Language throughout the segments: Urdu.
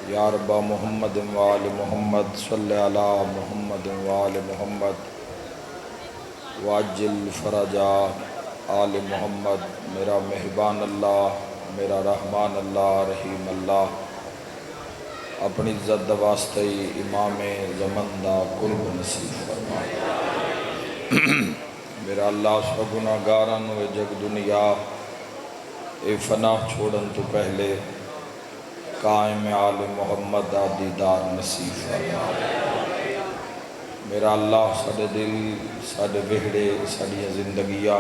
یا رب محمد وآل محمد صلی علی محمد وآل محمد واجل فرجا آل محمد۔ میرا مہربان اللہ، میرا رحمان اللہ، رحیم اللہ، اپنی عزت دا واسطہ ہی امام زمن دا قرب نصیب فرما۔ میرا اللہ سو گناہگاراں نو اے جگ دنیا اے فنا چھوڑن تو پہلے قائم آل محمد دا دیدار نصیب فرما۔ میرا اللہ ساڈے دل، ساڈے وہڑے، ساڈیاں زندگیاں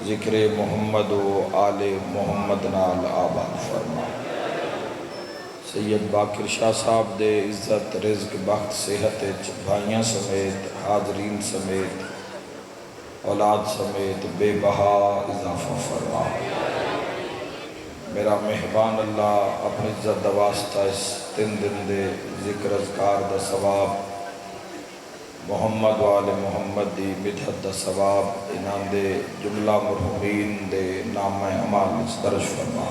ذکر محمد و آل محمد نال آباد فرما۔ سید باقر شاہ صاحب دے عزت، رزق، بخت، صحت بھائیاں سمیت، حاضرین سمیت، اولاد سمیت بے بہا اضافہ فرما۔ میرا مہربان اللہ اپنی عزت دا واسطہ اس 3 دن دے ذکر اذکار دا ثواب، محمد و آل محمد دی مدحت دا ثواب انہاں دے جملہ مرحومین دے نام اعمال وچ درج فرما۔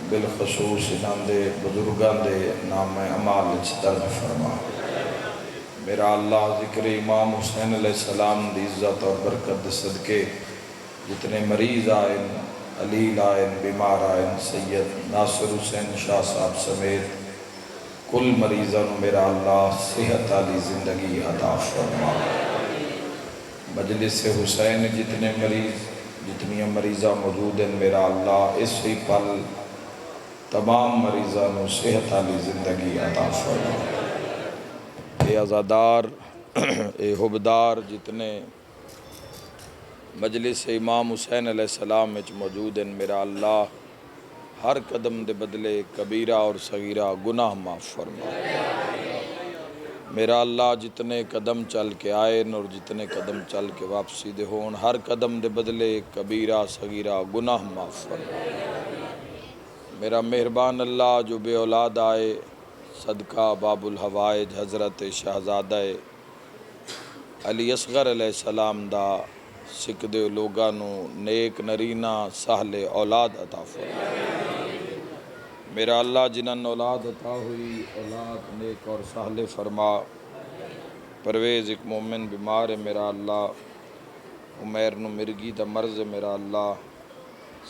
بالخصوص انہاں دے بزرگاں دے نام اعمال وچ درج فرما۔ میرا اللہ ذکر امام حسین علیہ السلام دی عزت اور برکت دے صدقے جتنے مریض آئیں، علیل آئیں، بیمار آئیں، سید ناصر حسین شاہ صاحب سمیت کل مریضاں میرا اللہ صحت والی زندگی عطا فرما۔ مجلس حسین جتنے مریض، جتنی مریضاں موجود ہیں میرا اللہ اس ہی پل تمام مریضاں نو صحت والی زندگی عطا فرما۔ اے عزادار، اے حبدار جتنے مجلس امام حسین علیہ السلام وچ موجود ہیں میرا اللہ ہر قدم دے بدلے کبیرہ اور صغیرہ گناہ معاف فرما۔ میرا اللہ جتنے قدم چل کے آئے اور جتنے قدم چل کے واپسی دے ہون، ہر قدم دے بدلے کبیرہ صغیرہ گناہ معاف فرما۔ میرا مہربان اللہ جو بے اولاد آئے، صدقہ باب الحوائج حضرت شہزادہ علی اصغر علیہ السلام دا سکدے لوگاں نو نیک نرینہ سہل اولاد عطا فرما۔ میرا اللہ جنہاں اولاد عطا ہوئی، اولاد نیک اور سہل فرما۔ پرویز ایک مومن بیمار ہے میرا اللہ، عمیر نو مرگی دا مرض ہے میرا اللہ،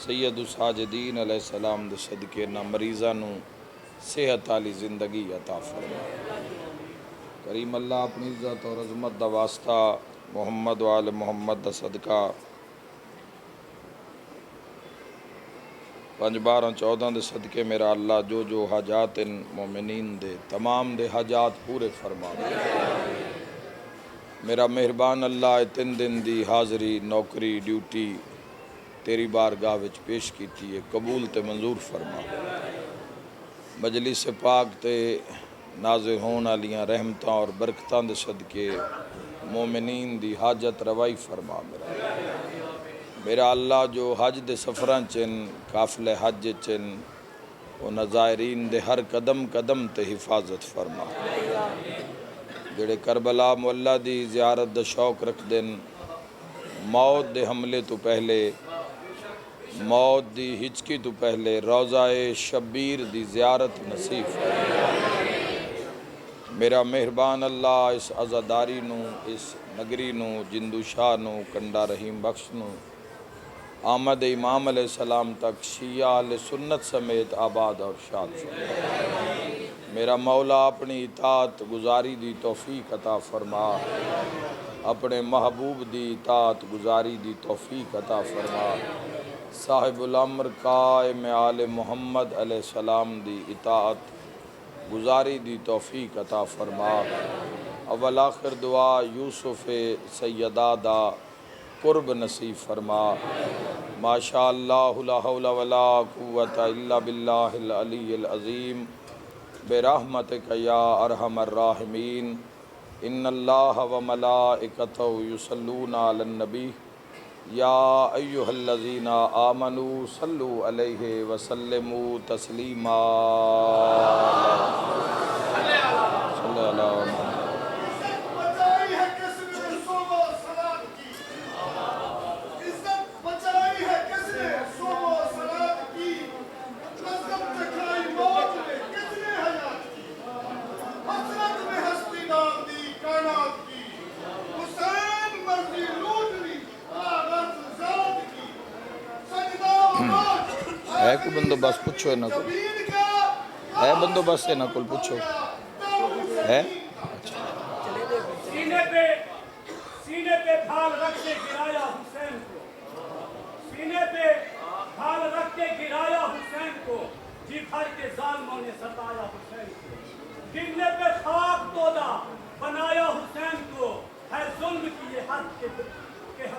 سید الساجدین علیہ السلام دے صدقے نہ مریضاں نو صحت والی زندگی عطا فرما۔ کریم اللہ اپنی عزت اور عظمت دا واسطہ محمد و آل محمد دا صدقہ 5 12 14 دے صدقے میرا اللہ جو جو حاجات ان مومنین دے تمام دے حاجات پورے فرما۔ میرا مہربان اللہ 3 دن دی حاضری، نوکری، ڈیوٹی تیری بارگاہ وچ پیش کیتی ہے، قبول تے منظور فرما۔ مجلس پاک تے نازل ہون والیاں رحمتاں اور برکتاں دے صدقے مومنین دی حاجت روائی فرما۔ میرا اللہ جو حج دے سفراں چن، قافلہ حج چن، انہاں زائرین دے ہر قدم قدم تے حفاظت فرما۔ جڑے کربلا مولا دی زیارت دا شوق رکھ دن، موت دے حملے تو پہلے، موت دی ہچکی تو پہلے روضہ شبیر دی زیارت نصیب فرما۔ میرا مہربان اللہ اس عزاداری نو، اس نگری نو، جندو شاہ نو، کنڈا رحیم بخش نو آمد امام علیہ السلام تک شیعہ اہل سنت سمیت آباد اور شاد فرما۔ میرا مولا اپنی اطاعت گزاری دی توفیق عطا فرما، اپنے محبوب دی اطاعت گزاری دی توفیق عطا فرما۔ صاحب الامر قائم آل محمد علیہ السلام دی اطاعت گزاری دی توفیق عطا فرما۔ اول آخر دعا یوسف سیدہ دا قرب نصیب فرما۔ ماشاء اللہ لا حول ولا قوت الا باللہ العلی العظیم برحمتک یا ارحم الراحمین۔ ان اللہ و ملائکتہ یصلون علی النبی یا ایہا الذین آمنوا صلوا علیہ وسلموا تسلیما۔ صلی اللہ علیہ وسلم۔ کو بندوبست پوچھو انہاں کو ہے بندوبست انہاں کو پوچھو ہے سینے پہ ڈھال رکھ کے گرایا حسین کو سینے پہ ڈھال رکھ کے گرایا حسین کو جی بھر کے ظالموں نے ستایا حسین کو گرنے پہ خاک تودا بنایا حسین کو ہے ظلم کی یہ حد کہ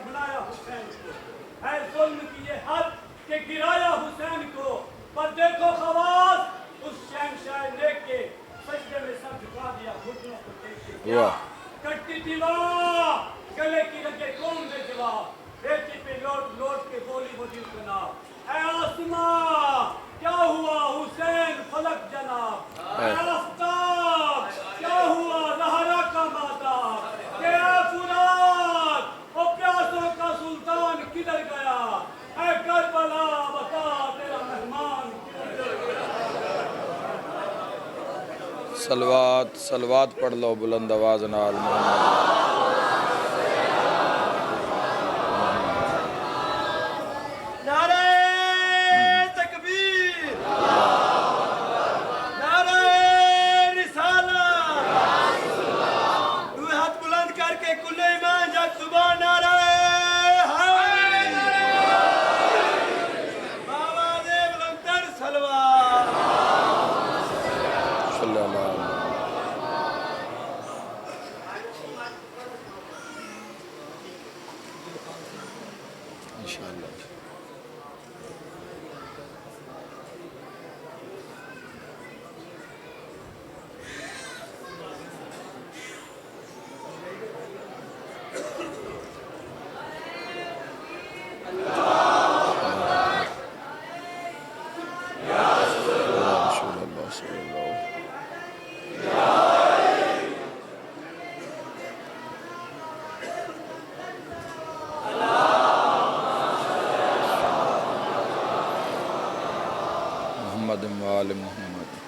بنایا حسین کو ہے ظلم کی یہ حد کہ گرایا حسین کو پر دیکھو خواص اس شہنشاہ نیک کے سجدے میں سر جھکا دیا گھٹنوں کو دیکھ کے کیا کٹتی دیوار گلے کی رگے کون دے جواب بیٹی پہ لوٹ لوٹ کے بولی وزیر جناب اے آسمان کیا ہوا حسین فلک جناب اے آفتاب کیا ہوا زہرا کا ماتا کہ اے فرات او پیاسوں کا سلطان کدھر گیا اے کربلا بتا تیرا مہمان کدھر گیا سلوات پڑھ لو بلند آواز نال محمد محمد وآل محمد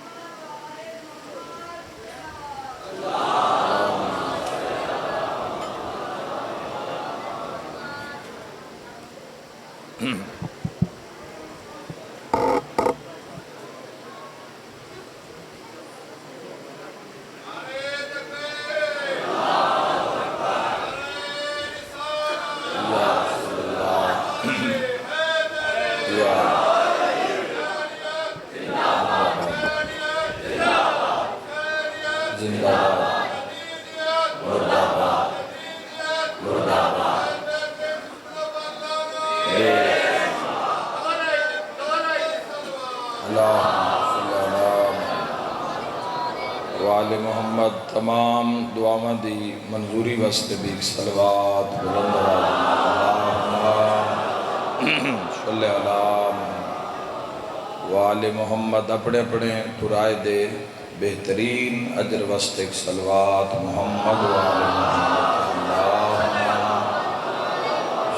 وآل محمد تمام دعاواں دی منظوری واسطے بھی صلوات بلند صلی اللہ وآل محمد اپنے اپنے پرائے دے بہترین اجر واسطے صلوات محمد وآل محمد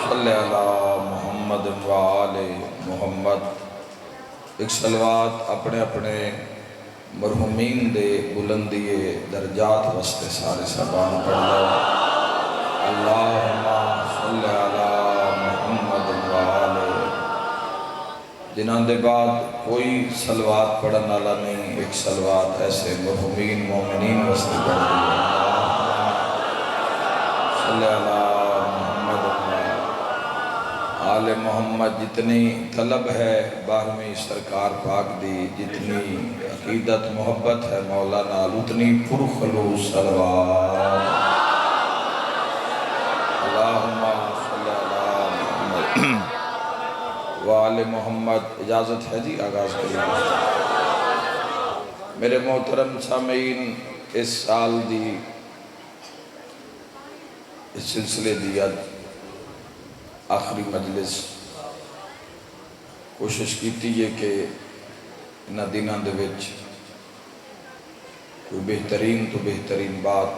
صلی اللہ محمد وآل محمد ایک صلوات اپنے اپنے مرحومین دے بلندی درجات واسطے سارے سبان پڑھ لو اللہم صلی علی محمد وآلہ جنہاں دے بعد کوئی صلوات پڑھن والا نہیں ایک صلوات ایسے مرحومین مومنین واسطے پڑھ لو صلی علی محمد آل محمد جتنی طلب ہے 12ویں سرکار پاک دی جتنی عقیدت محبت ہے مولانا اتنی پرخلوص صلوات اللہم صلی اللہ محمد وآل محمد اجازت ہے جی آغاز کریں میرے محترم سامعین اس سال دی اس سلسلے دی آخری مجلس کوشش کیتی ہے کہ انہاں دنوں دے وچ کوئی بہترین تو بہترین بات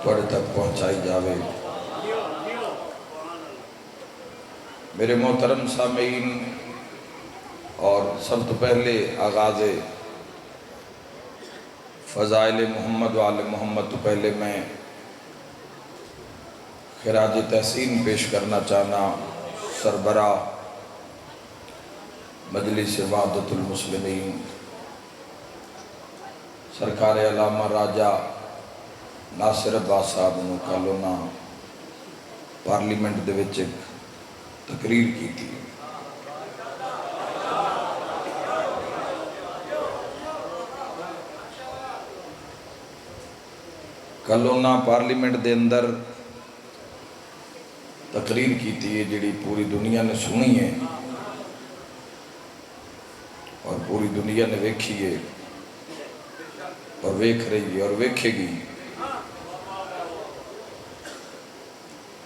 تھوڑے تک پہنچائی جاوے میرے محترم سامعین اور سب تو پہلے آغاز فضائل محمد وآل محمد تو پہلے میں خراج تحسین پیش کرنا چاہنا سربراہ مجلس وحدت المسلمین سرکار علامہ راجہ ناصر عباس صاحب نے کل انہاں پارلیمنٹ دے وچ ایک تقریر کی تھی. کل انہاں پارلیمنٹ دے اندر تقریر کی تھی جڑی پوری دنیا نے سنی ہے اور پوری دنیا نے ویکھی ہے اور ویکھ رہی ہے اور ویکھے گی.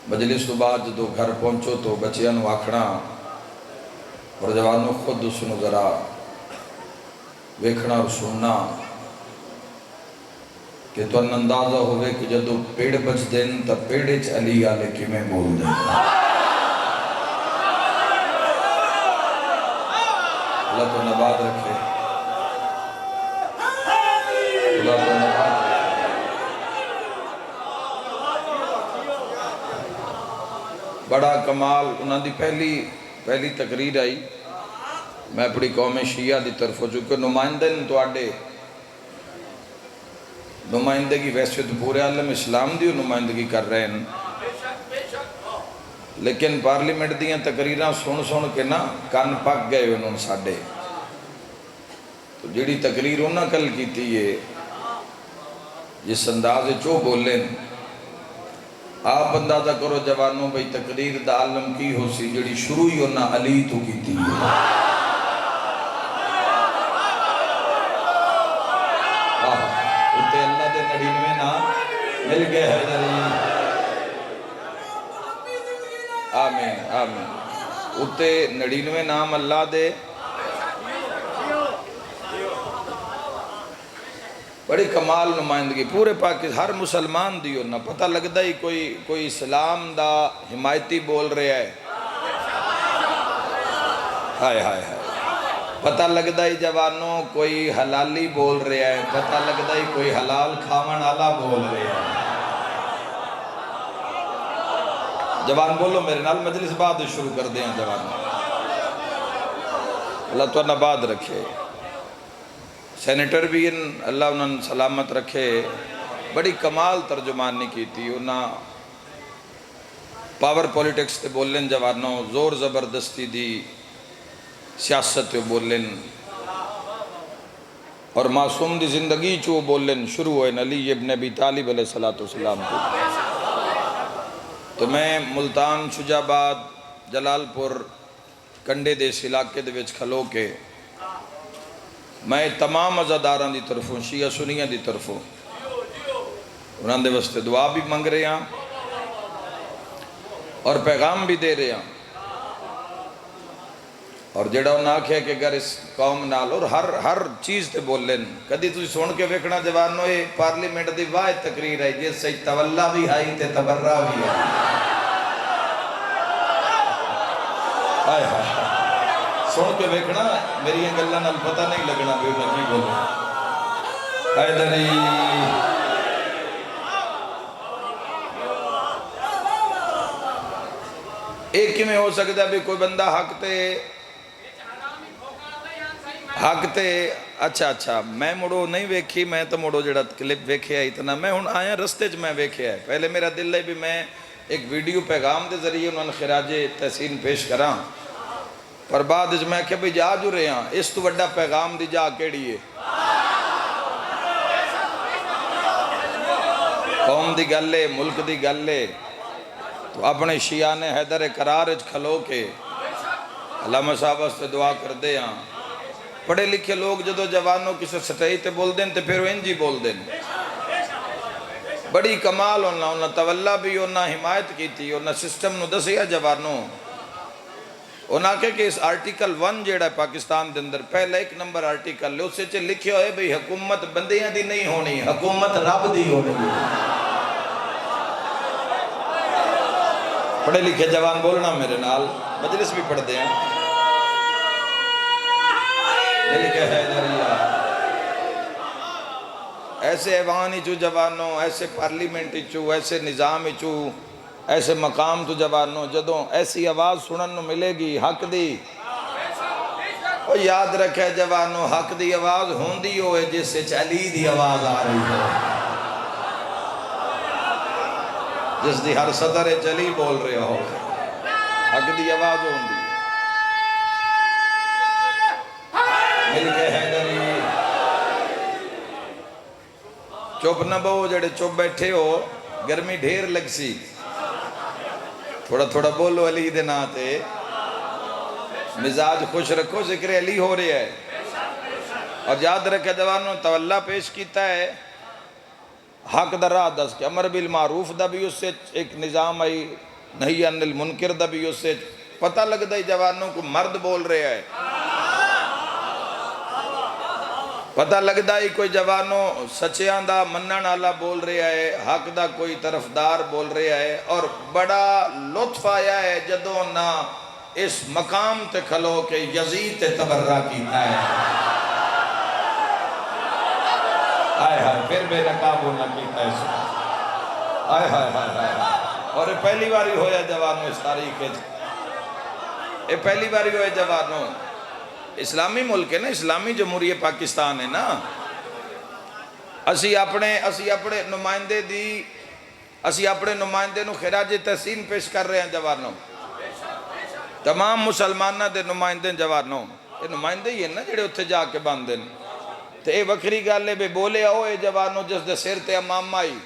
مجلس تو بعد جدو گھر پہنچو تو بچیاں نو آکھنا اور جوانوں خود اس نو ذرا ویکھنا اور سننا کہ تو اندازہ ہوئے کہ جدو پیڑ بچ دین تا پیڑے چ علی آلے کی میں بول دیں. اللہ تو نباد رکھے، اللہ تو نباد رکھے. بڑا کمال انہاں دی پہلی تقریر آئی. میں اپنی قوم شیعہ دی طرف ہو چکے نمائندے تو آڈے نمائندگی ویسے تو پورے عالم اسلام دی نمائندگی کر رہے ہیں، لیکن پارلیمنٹ دیاں تقریراں سن کے نا کان پک گئے انہوں نے ساڑے. تو جیڑی تقریر انہاں کل کی تھی یہ جس انداز چو بولیں آپ اندازہ کرو جوانوں بھئی تقریر دا عالم کی ہو سی جڑی شروع ہی انہاں علی تو کی تھی. اتے اللہ دے 99 نام مل گئے حیدری. آمین آمین. اتے 99 نام اللہ دے بڑی کمال نمائندگی پورے پاکستان ہر مسلمان دیو نہ پتہ لگتا ہی کوئی اسلام دا حمایتی بول رہا ہے. ہائے ہائے ہائے. پتہ لگتا ہی جوانوں کوئی حلالی بول رہا ہے، پتہ لگتا ہی کوئی حلال کھاون والا بول رہا ہے. جوان بولو میرے نال مجلس بعد شروع کر دیں جوانوں. اللہ تو نباد رکھے. سینیٹر بھی اللہ انہوں سلامت رکھے. بڑی کمال ترجمانی کی تھی. انہاں پاور پولیٹکس تے بولن جوانوں، زور زبردستی دی سیاست تے بولن اور معصوم دی زندگی چو بولن شروع ہوئے علی ابن ابی طالب علیہ السلام کو. تو میں ملتان، شجاباد، جلال پور کنڈے دے اس علاقے دے وچ کھلو کے میں تمام عزاداراں دی طرفوں شیعہ سنیہ دی طرفوں انہاں دے واسطے دعا بھی منگ رہے ہیں اور پیغام بھی دے رہے ہیں. اور جڑا انہاں آکھے کہ اگر اس قوم نال اور ہر چیز تے بولن کدی تسی سن کے ویکھنا جوانوں یہ پارلیمنٹ دی واحد تقریر ہے جس سے تولا بھی آئی تے تبرہ بھی آئی. آئے ہائے سن کے ویکھنا میری گلاں نال پتہ نہیں لگنا بھی میں کی بولوں. حیدری ایک ہی میں ہو سکتا ہے بھی کوئی بندہ حق تے اچھا میں مڑو نہیں ویکھی. میں تو مڑو جڑا کلپ ویکھیا اتنا میں ہن آیا رستے چ میں ویکھیا ہے. پہلے میرا دل ہے بھی میں ایک ویڈیو پیغام دے ذریعے انہوں نے خراج تحسین پیش کراں پر بعد میں کہ بھی جا جو رہے ہیں اس تو بڑا پیغام دی جا کیڑی ہے. قوم دی گلے ملک دی گلے تو اپنے شیعہ نے حیدر قرار اچ کھلو کے علامہ صاحب سے دعا کر دے ہیں. پڑھے لکھے لوگ جدو جوانوں کسی سٹائی تے بول دیں تے پھر وہ انجی بول دیں. بڑی کمال انہاں تولا بھی انہاں حمایت کی تھی. انہاں سسٹم نو دسیا جوانوں انہاں کہ اس آرٹیکل 1 جیڑا ہے پاکستان دے اندر پہلا 1 نمبر آرٹیکل لے اسے چے لکھے ہوئے بھئی حکومت بندیاں دی نہیں ہونی، حکومت رب دی ہونی. پڑھے لکھے جوان بولنا میرے نال مجلس بھی پڑھ دیں. دل کے حیدریہ ایسے ایوانی چو جوانوں، ایسے پارلیمنٹ چو، ایسے نظام چو، ایسے مقام تو جوانوں جدوں ایسی آواز سنن نو ملے گی حق دی اور یاد رکھے جوانو، حق دی آواز ہوندی ہوئے جس سے علی دی آواز آ رہی ہو، جس دی ہر صدر چلی بول رہے ہو، حق دی آواز ہوندی مل کے حیدری چپ نہ بہو، جڑے چپ بیٹھے ہو گرمی ڈھیر لگ سی، تھوڑا تھوڑا بولو علی دے ناتے، مزاج خوش رکھو، ذکر علی ہو رہی ہے۔ اور یاد رکھے جوانوں، تولا پیش کیتا ہے حق دا راہ دس کے، امر بالمعروف دا بھی اس سے ایک نظام آئی، نہی عن المنکر دا بھی اس سے پتہ لگ دا جوانوں کو مرد بول رہے ہے، پتہ لگ دا کوئی جوانوں سچیاں دا منن والا بول رہا ہے، حق دا کوئی طرفدار بول رہا ہے۔ اور بڑا لطف آیا ہے جدوں نہ اس مقام تے کھلو کہ یزید تے تبرہ کیتا ہے، آئے ہائے پھر بے نقاب نہ کیتا ہے، آئے ہائے ہائے ہائے۔ اور یہ پہلی باری ہویا جوانوں اس تاریخ کے، یہ پہلی باری ہویا جوانوں، اسلامی ملک ہے نا، اسلامی جمہوریہ پاکستان ہے نا، اسی اپنے نمائندے نو خراج تحسین پیش کر رہے ہیں جوانوں، تمام مسلمانہ دے نمائندے جوانوں، یہ نمائندے ہی ہیں نا جڑے اتھے جا کے باندھیں، تو اے وکری گالے بے بولے آؤ اے جوانوں جس دے سر تے امام آئی،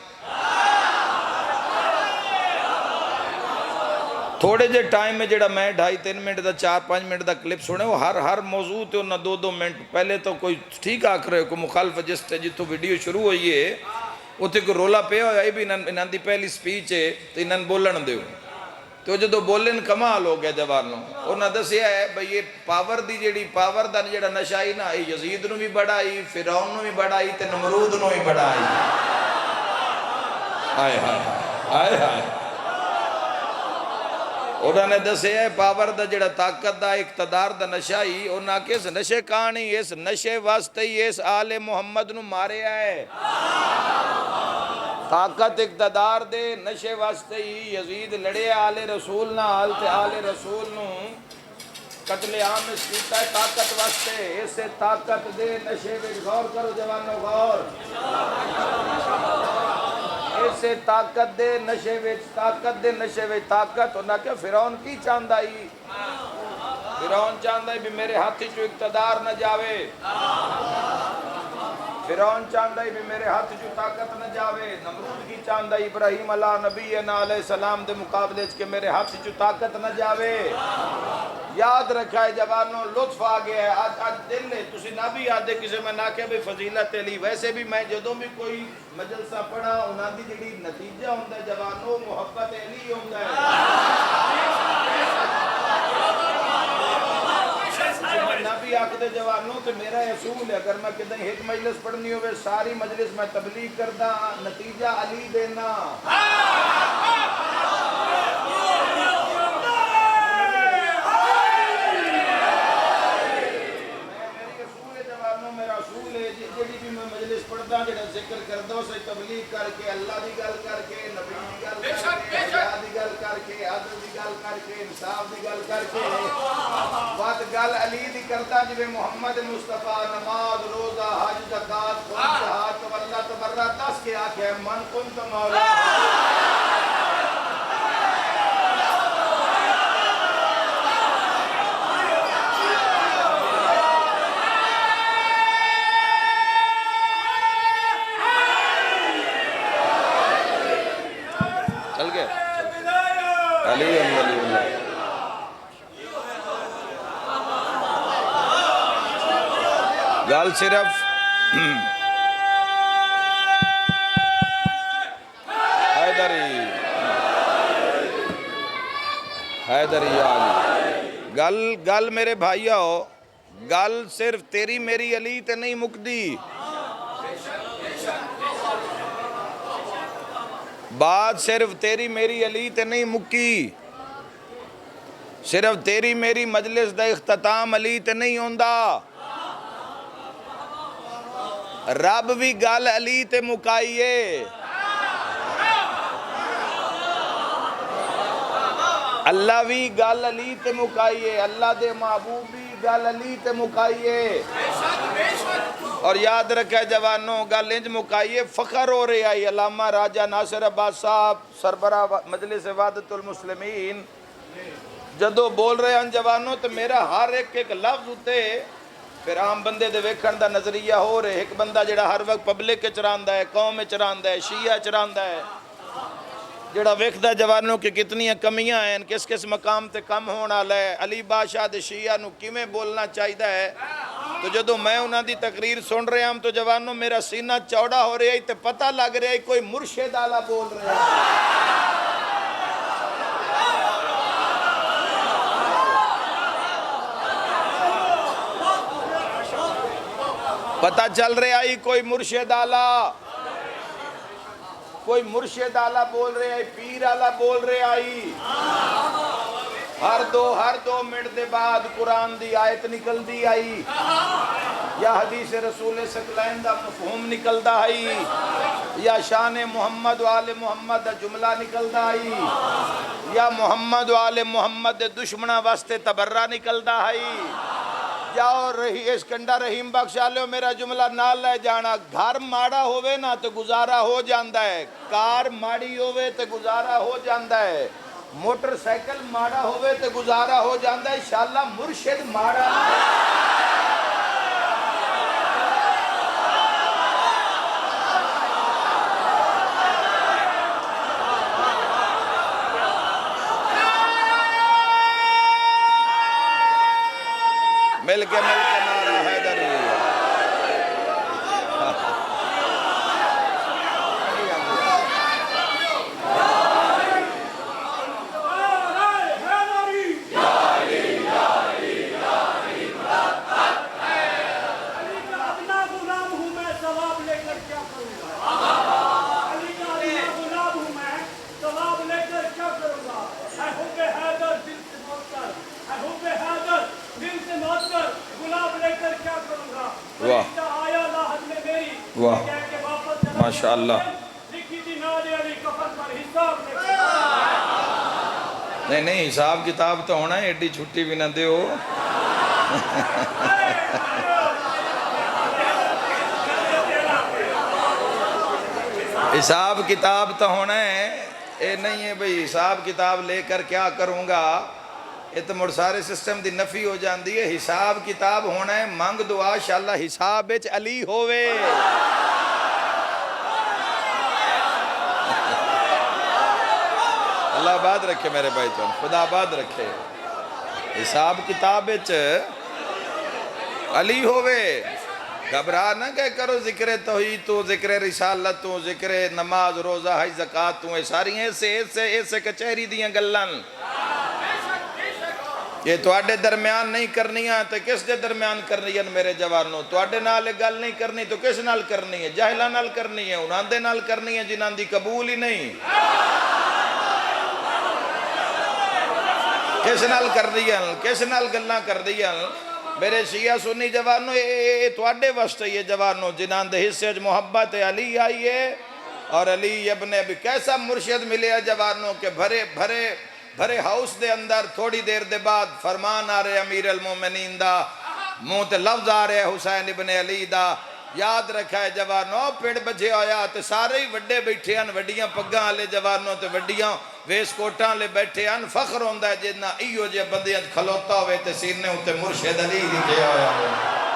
تھوڑے جے ٹائم میں جڑا میں 2.5-3 minute the 4-5 minute the clip سنے وہ ہر موضوع تے انہا 2-2 منٹ پہلے تو کوئی ٹھیک آکھ رہے کوئی مخالف جس تے جتو ویڈیو شروع ہوئی ہے وہ تے کوئی رولا پہ ہویا ہے بھی انہاں دی پہلی سپیچ ہے تو انہاں بولن دے تو جدو بولن کمال ہو گیا جوانوں، انہاں دسیا ہے بھئی یہ پاور دی پاور دا جڑا نشائی نا یزید نو بھی بڑھائی، فرعون نو بھی بڑھائی تے نمرود نو بھی بڑھائی، آئے ہائے آئے ہائے، انہوں نے دسے ہے پاور دا جڑا طاقت دا اقتدار دا نشائی، انہاں کے اس نشے کہانی اس نشے واسطے ہی اس آل محمد نو مارے آئے، طاقت اقتدار دے نشے واسطے ہی یزید لڑے آل رسول نہ آل تے آل رسول نو قتل عام اس کیتا ہے طاقت واسطے، اسے طاقت دے نشے وچ غور کرو جوانو غور، اسے طاقت دے نشے وچ طاقت انہاں کہ فرعون کی چاندائی، فرعون چاندائی بھی میرے ہاتھی جو اقتدار نہ جاوے، فرعون چاندائی بھی میرے ہاتھ جو طاقت نہ جاوے، نمرود کی چاندائی ابراہیم علیہ نبی علیہ السلام دے مقابلے کے میرے ہاتھ جو طاقت نہ جاوے، یاد رکھا ہے جوانوں لطف آگیا ہے، آج دل ہے تسی نہ بھی آدھے کسی میں نہ کہ بھی فضیلت علی، ویسے بھی میں جدوں بھی کوئی مجلسہ پڑھا انہاں دی جڑی نتیجہ ہوندہ ہے جوانوں محبت علی ہوندہ ہے، نبی آقد جوانوں تو میرا اصول ہے اگر میں کدھیں ایک مجلس پڑھنی ہوئے ساری مجلس میں تبلیغ کردہ نتیجہ علی دینا، پڑھتا جڑا ذکر کردہ اسے تبلیغ کر کے اللہ دی گل کر کے نبی دی گل کر کے حیا دی گل کر کے عدل دی گل کر کے انصاف دی گل کر کے بات گل علی دی کرتا جوے محمد مصطفیٰ نماز روزہ حج زکات خون جہاد تولا تبرہ دس کے آکھے من کنت مولا چل گئے علی اللہ گال صرف حیدری علی گل میرے بھائیو گل صرف تیری میری علی تے نہیں مکدی، بات صرف تیری میری علی تے نہیں مکی، صرف تیری میری مجلس دا اختتام علی تے نہیں ہوندہ، رب بھی گل علی تے مکائیے، اللہ بھی گل علی تے مکائیے، اللہ دے محبوب بھی گل علی تے مکائیے اور یاد رکھے جوانوں گل انج مکائیے فخر ہو رہی آئی علامہ راجہ ناصر عباس صاحب سربراہ مجلس وحدت المسلمین جدو بول رہے ہیں جوانوں تو میرا ہر ایک لفظ ہوتے پھر عام بندے دے ویکھن دا نظریہ ہو رہے ایک بندہ جڑا ہر وقت پبلک چراندا ہے قوم چراندا ہے شیعہ چراندا ہے جڑا ویکھدا جوانوں کی کتنی کمیاں ہیں کس کس مقام تے کم ہونا لے علی بادشاہ دے شیعہ نو کیویں بولنا چاہیدا ہے تو جدو میں انہاں دی تقریر سن رہا ہوں تو جوانوں میرا سینہ چوڑا ہو رہا ہے تے پتہ لگ رہا ہے کوئی مرشد آلہ بول رہا ہے پتہ چل رہا ہے کوئی مرشد آلہ کوئی مرشد آلہ بول رہے آئی پیر آلہ بول رہے آئی ہر دو منٹ دے بعد قرآن دی آیت نکل دی آئی یا حدیث رسول ثقلین دا مفہوم نکل دا آئی یا شان محمد و آل محمد دا جملہ نکل دا آئی یا محمد و آل محمد دے دشمنہ واسطے تبرہ نکل دا آئی جاؤ اسکندر رحیم بخشا لو میرا جملہ نہ لے جانا گھر ماڑا ہوئے نا تو گزارا ہو جاندہ ہے کار ماڑی ہوئے تو گزارا ہو جاندہ ہے موٹر سائیکل ماڑا ہوئے تو گزارا ہو جاندہ ہے انشاءاللہ مرشد ماڑا مل کے نعرہ حیدری واہ ماشاءاللہ نہیں حساب کتاب تو ہونا ہے ایڈی چھٹی بھی نہ دے ہو حساب کتاب تو ہونا ہے اے نہیں ہے بھئی حساب کتاب لے کر کیا کروں گا یہ تو مڑ سارے سسٹم دی نفی ہو جاندی ہے حساب کتاب ہونا ہے مانگ دعا انشاءاللہ حساب اچ علی ہوئے اللہ آباد رکھے میرے بھائی تو خدا آباد رکھے حساب کتاب اچ علی ہوئے گھبرا نہ کہ کرو ذکر توحید تو ذکر رسالت تو ذکر نماز روزہ حج زکات تو ساری ایسے کچہری دیاں گلن یہ تواڈے درمیان نہیں کرنی ہے تو کس دے درمیان کرنی ہے میرے جوانوں تواڈے نال گل نہیں کرنی تو کس نال کرنی ہے جاہلاں نال کرنی ہے انہاں دے نال کرنی ہے جنہاں دی قبول ہی نہیں کس نال کر رہی ہیں کس نال گلاں کر رہی ہیں میرے شیعہ سنی جوانوں یہ تواڈے واسطے یہ جوانوں جنہاں دے حصے محبت علی آئی ہے اور علی ابن ابی کیسا مرشد ملے ہے جوانوں کے بھرے ہاؤس دے اندر تھوڑی دیر دے بعد فرمان آ رہے امیر المومنین دا منہ تے لفظ آ رہے حسین ابن علی دا یاد رکھا ہے جوانوں پیڑ بجے آیا تے سارے ہی وڈے بیٹھے ہیں وڈیاں پگاں والے جوانوں تے وڈیاں ویس کوٹاں لے بیٹھے ہیں فخر ہوندا ہے جتنا ایو جے بندیاں کھلوتا ہوئے تے سینے ہوتے مرشد علی لکھے آیا ہوئے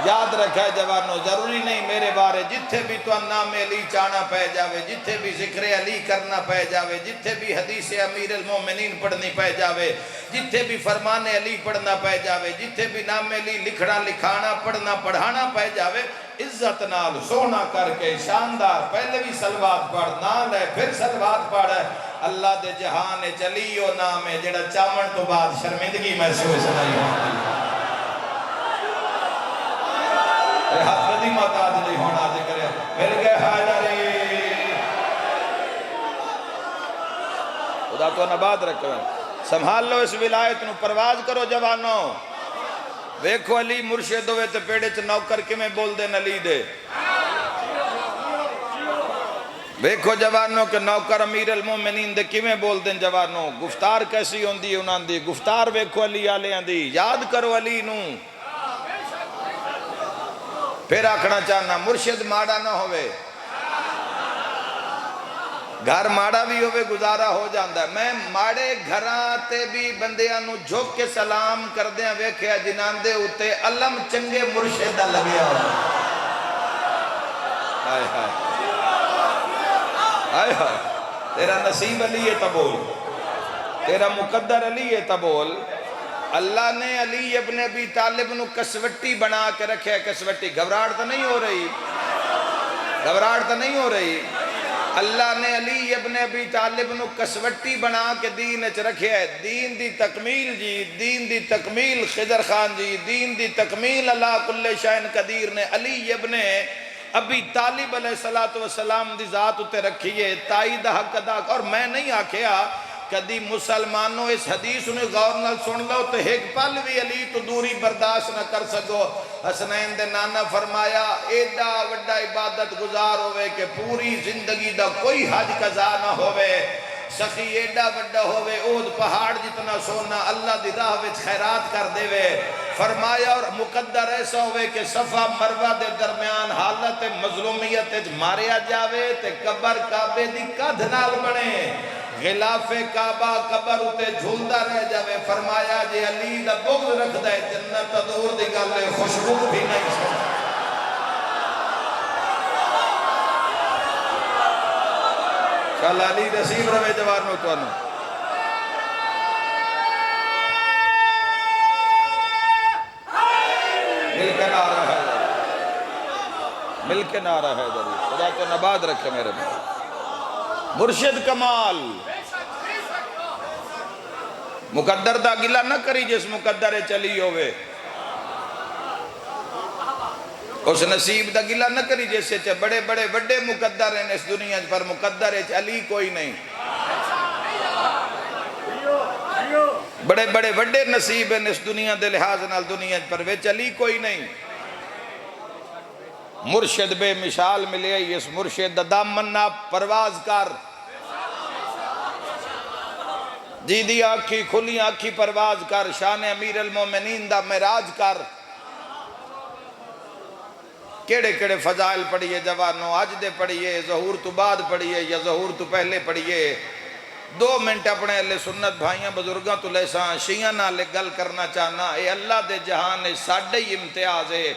یاد رکھا ہے جوانوں ضروری نہیں میرے بارے جتھے بھی تو نام علی چانا پہ جاوے جتھے بھی ذکر علی کرنا پہ جاوے جتھے بھی حدیث امیر المومنین پڑھنی پہ جاوے جتھے بھی فرمان علی پڑھنا پہ جاوے جتھے بھی نام علی لکھنا لکھانا پڑھنا پڑھانا پہ جاوے عزت نال سونا کر کے شاندار پہلے بھی صلوات پڑھ نال ہے پھر صلوات پڑھ اللہ دے جہان چلی او نام ہے جڑا چامن تو بعد شرمندگی محسوس نہیں ہوتی ہاتھ بدی معتاد نہیں ہونا ذکر ہے مل گئے حیدری خدا تو نباد رکھو سنبھال لو اس ولایت نو پرواز کرو جوانوں ویکھو علی مرشد ہوئے تے پیڑے چ نوکر کے میں بول دے علی دے ویکھو جوانوں کہ نوکر امیر المومنین دے کیویں بول دیں جوانوں، گفتار کیسی ہوندی ہے انہاں دی، گفتار ویکھو علی آلیاں دی، یاد کرو علی نو. پھر آکھنا چاہنا مرشد ماڑا نہ ہوئے، گھر ماڑا بھی ہوئے گزارا ہو جاندہ ہے. میں ماڑے گھراں تے بھی بندیاں نو جھک کے سلام کر دیاں ویکھیا جنان دے اتے علم چنگے مرشد دا لگیا ہو. ہائے ہائے ہائے ہائے، تیرا نصیب علی ہے تبول، تیرا مقدر علی ہے تبول. اللہ نے علی ابن ابی طالب نو کسوٹی بنا کے رکھے. کسوٹی گھبراہٹ تو نہیں ہو رہی، گھبراہٹ تو نہیں ہو رہی. اللہ نے علی ابن ابی طالب نو کسوٹی بنا کے دین اچ رکھے ہے. دین دی تکمیل جی، دین دی تکمیل خضر خان جی، دین دی تکمیل اللہ کل شاہن قدیر نے علی ابن ابی طالب علیہ السلام دی ذات اتے رکھیے. تائید حق ادا. اور میں نہیں آکھیا کدی مسلمانوں اس حدیث نے غور نال سن لو تو ایک پل بھی علی تو دوری برداشت نہ کر سکو. حسنین دے نانا فرمایا ایڈا وڈا عبادت گزار ہوئے کہ پوری زندگی دا کوئی حج قضا نہ ہوئے. سخی ایڈا وڈا ہوئے اود پہاڑ جتنا سونا اللہ دی راہ وچ خیرات کر دے وے. فرمایا اور مقدر ایسا ہوئے کہ صفا مروہ دے درمیان حالت مظلومیت ماریا جاوے تے قبر کعبے دی کدھ نال بنے. غلاف کعبہ قبر اتے جھولدہ رہ جاوے. فرمایا جے علی دا بغض رکھ دے جنت دور دی گلے خوشبو بھی نہیں سکتا. چل علی نصیب روے جوانوں تو انو مل کے نعرہ ہے، مل کے نعرہ ہے ضرور. خدا تو نباد رکھے میرے بھائی. مرشد کمال مقدر دا گلہ نہ کری جس مقدر چلی ہوئے، اس نصیب دا گلہ نہ کری جیسے بڑے بڑے بڑے مقدر ہیں اس دنیا پر، مقدر علی کوئی نہیں. بڑے بڑے بڑے نصیب ہیں اس دنیا دے لحاظ نال دنیا پر، ویچ علی کوئی نہیں. مرشد بے مثال ملے اس مرشد دا دامن نہ پرواز کر. جی دی آنکھی کھلی آنکھی پرواز کر. شان امیر المومنین دا معراج کر. کیڑے کیڑے فضائل پڑھئے جوانوں، آج دے پڑھئے، ظہور تو بعد پڑھئے یا ظہور تو پہلے پڑھئے. 2 منٹ اپنے اللہ سنت بھائیاں بزرگاں تو لیساں شیعہ نہ لے گل کرنا چاہنا. اے اللہ دے جہان ہے ساڑھے ہی امتیاز ہے.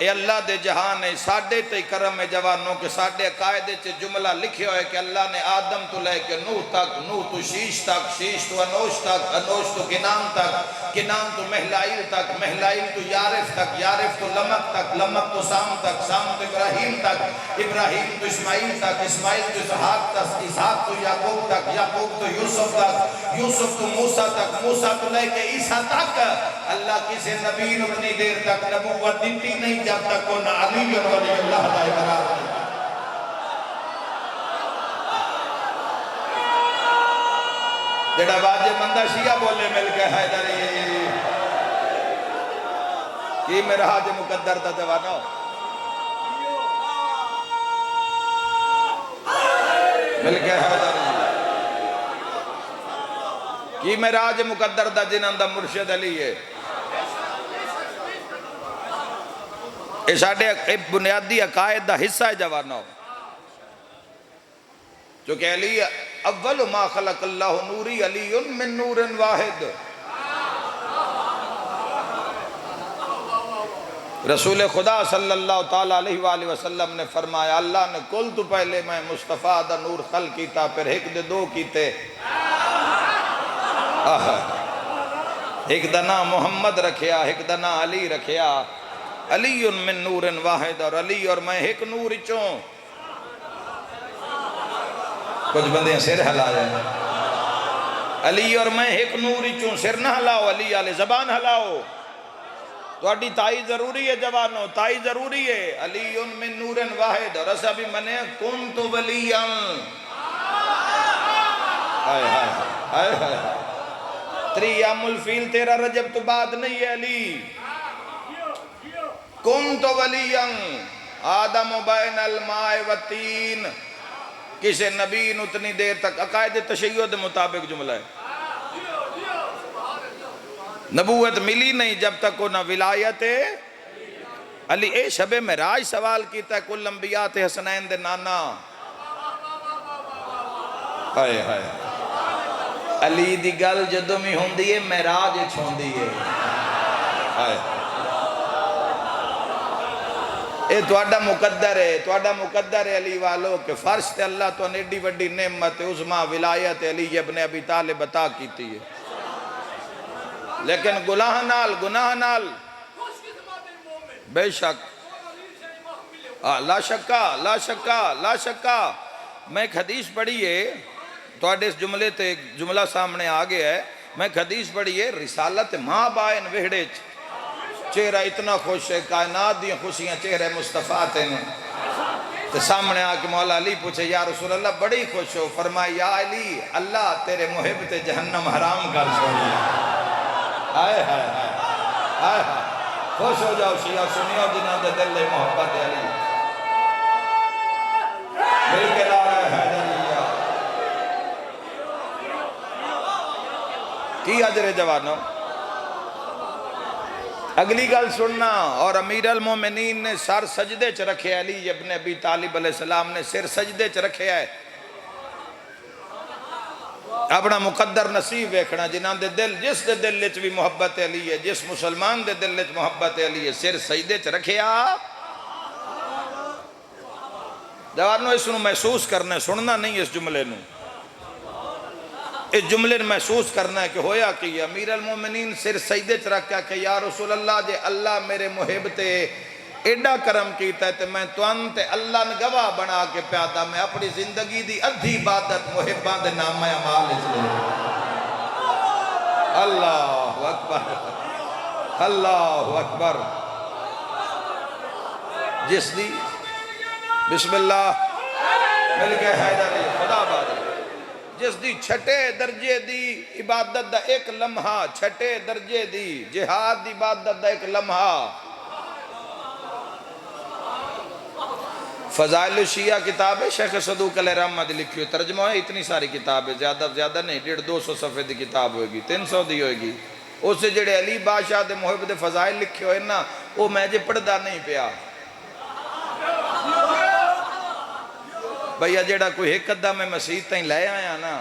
اے اللہ دے جہان ہے ساڑھے تے کرم ہے جوانوں کے. ساڑھے قائدے چے جملہ لکھے ہوئے کہ اللہ نے آدم تو لے کے نوح تک، نوح تو شیش تک، شیش تو انوش تک، انوش تو کنان تک، کنان تو محلائل تک، محلائل تو یارف تک، یارف تو لمک تک، لمک تو سام تک، سام تو ابراہیم تک، ابراہیم تو اسماعیل تک، اسماعیل تو اسحاق تک، اسحاق تو یعقوب تک، یعقوب تو یوسف تک، یوسف تو موسیٰ تک، موسیٰ تو لے کے عیسیٰ تک. اللہ کسی نبی نے اتنی دیر تک نبوت دیتی نہیں جب تک وہ نہ علی ولی اللہ دائے قرار نہیں. جڑا واجہ مندہ شیعہ بولے مل کے حیدری کی میرا حاج مقدر دا جوانو مل کے حیدری کی میرا حاج مقدر دا جنان دا مرشد علی ہے. یہ ساڑھے بنیادی عقائد دا حصہ ہے جوانو. چونکہ علی اول ما خلق اللہ نوری علی من نور واحد. رسول خدا صلی اللہ تعالیٰ علیہ وآلہ وسلم نے فرمایا اللہ نے کل تو پہلے میں مصطفیٰ دا نور خلق کیتا پھر ایک دے 2 کیتے. ایک دا نام محمد رکھیا، ایک دا نام علی رکھیا. علی من نور واحد اور علی اور میں ایک نور چوں. کچھ بندے سر ہلا جائیں. علی اور میں ایک نور چوں. سر نہ ہلاؤ علی آلے زبان ہلاؤ. تو اڈی تائی ضروری ہے جوانوں، تائی ضروری ہے. علی من نور واحد اور اسا بھی منے کنت ولیاں. ہائے ہائے ہائے ہائے. 3 ایام الفیل 13 رجب تو بعد نہیں ہے علی. کنت ولیاں آدم بین الماء والتین. کسی نبی نو اتنی دیر تک عقائد تشیع دے مطابق جملہ ہے. نبوت ملی نہیں جب تک وہ نہ ولایت علی. اے شب معراج سوال کیتا ہے کل انبیاء تے حسنین دے نانا. ہائے ہائے علی دی گل جدوں میں ہوندی ہے معراج وچ ہوندی ہے. ہائے اے تواڈا مقدر ہے, تواڈا مقدر ہے علی والو کہ فرش تے اللہ تو ایڈی وڈی نعمت عظما ولایت علی ابن ابی طالب عطا کیتی ہے. لیکن گناہ نال بے شک لا شکا. میں ایک حدیث پڑھی ہے تواڈے اس جملے تے ایک جملہ سامنے آ گیا ہے. میں ایک حدیث پڑھی ہے رسالت ماں بائن وہڑے چہرہ اتنا خوش ہے, کائنات دی خوشیاں چہرے مصطفیٰ تے نے. تو سامنے آ کے مولا علی پوچھے یا رسول اللہ بڑی خوش ہو. فرمایا یا علی اللہ تیرے محب تے جہنم حرام کر چھوڑی. ہائے ہائے ہائے ہائے خوش ہو جاؤ شیعہ سنیو جنہاں دے دل لے محبت علی. مل کے لا رہے حیدریہ کی اجر جوانوں. اگلی گل سننا. اور امیر المومنین نے سر سجدے چ رکھے, علی ابن ابی طالب علیہ السلام نے سر سجدے چ رکھے ہے. اپنا مقدر نصیب ویکھنا جنہاں دے دل جس دے دل وچ بھی محبت علی ہے, جس مسلمان دے دل وچ محبت علی ہے سر سجدے چ رکھیا. جوانوں اس نو محسوس کرنا, سننا نہیں اس جملے نو. اس جملے نے محسوس کرنا ہے کہ ہویا کہ امیر المومنین سر سجدے چ رکھا کہ یا رسول اللہ جے اللہ میرے محب تے ایڈا کرم کیتا ہے تے میں توان تے اللہ نے گواہ بنا کے پیادا میں اپنی زندگی دی ادھی عبادت محبان دے نام اعمال اس لے. اللہ اکبر اللہ اکبر. جس دی بسم اللہ مل کے حیدر خدا باد جس دی چھٹے درجے دی عبادت دا ایک لمحہ, چھٹے درجے دی جہاد دی عبادت دا ایک لمحہ. فضائل الشیعہ کتاب ہے شیخ صدوق علیہ رحمہ دی لکھی ہوئی, ترجمہ ہے اتنی ساری کتاب ہے, زیادہ نہیں, 150-200 صفحے دی کتاب ہوئے گی, 300 دی ہوئے گی. اس سے جڑے علی بادشاہ دے محب دے فضائل لکھے ہوئے نا وہ میں جے پڑھدا نہیں پیا. بھئیہ جڑا کوئی ایک ادھا میں مسیح تائیں لے آیا نا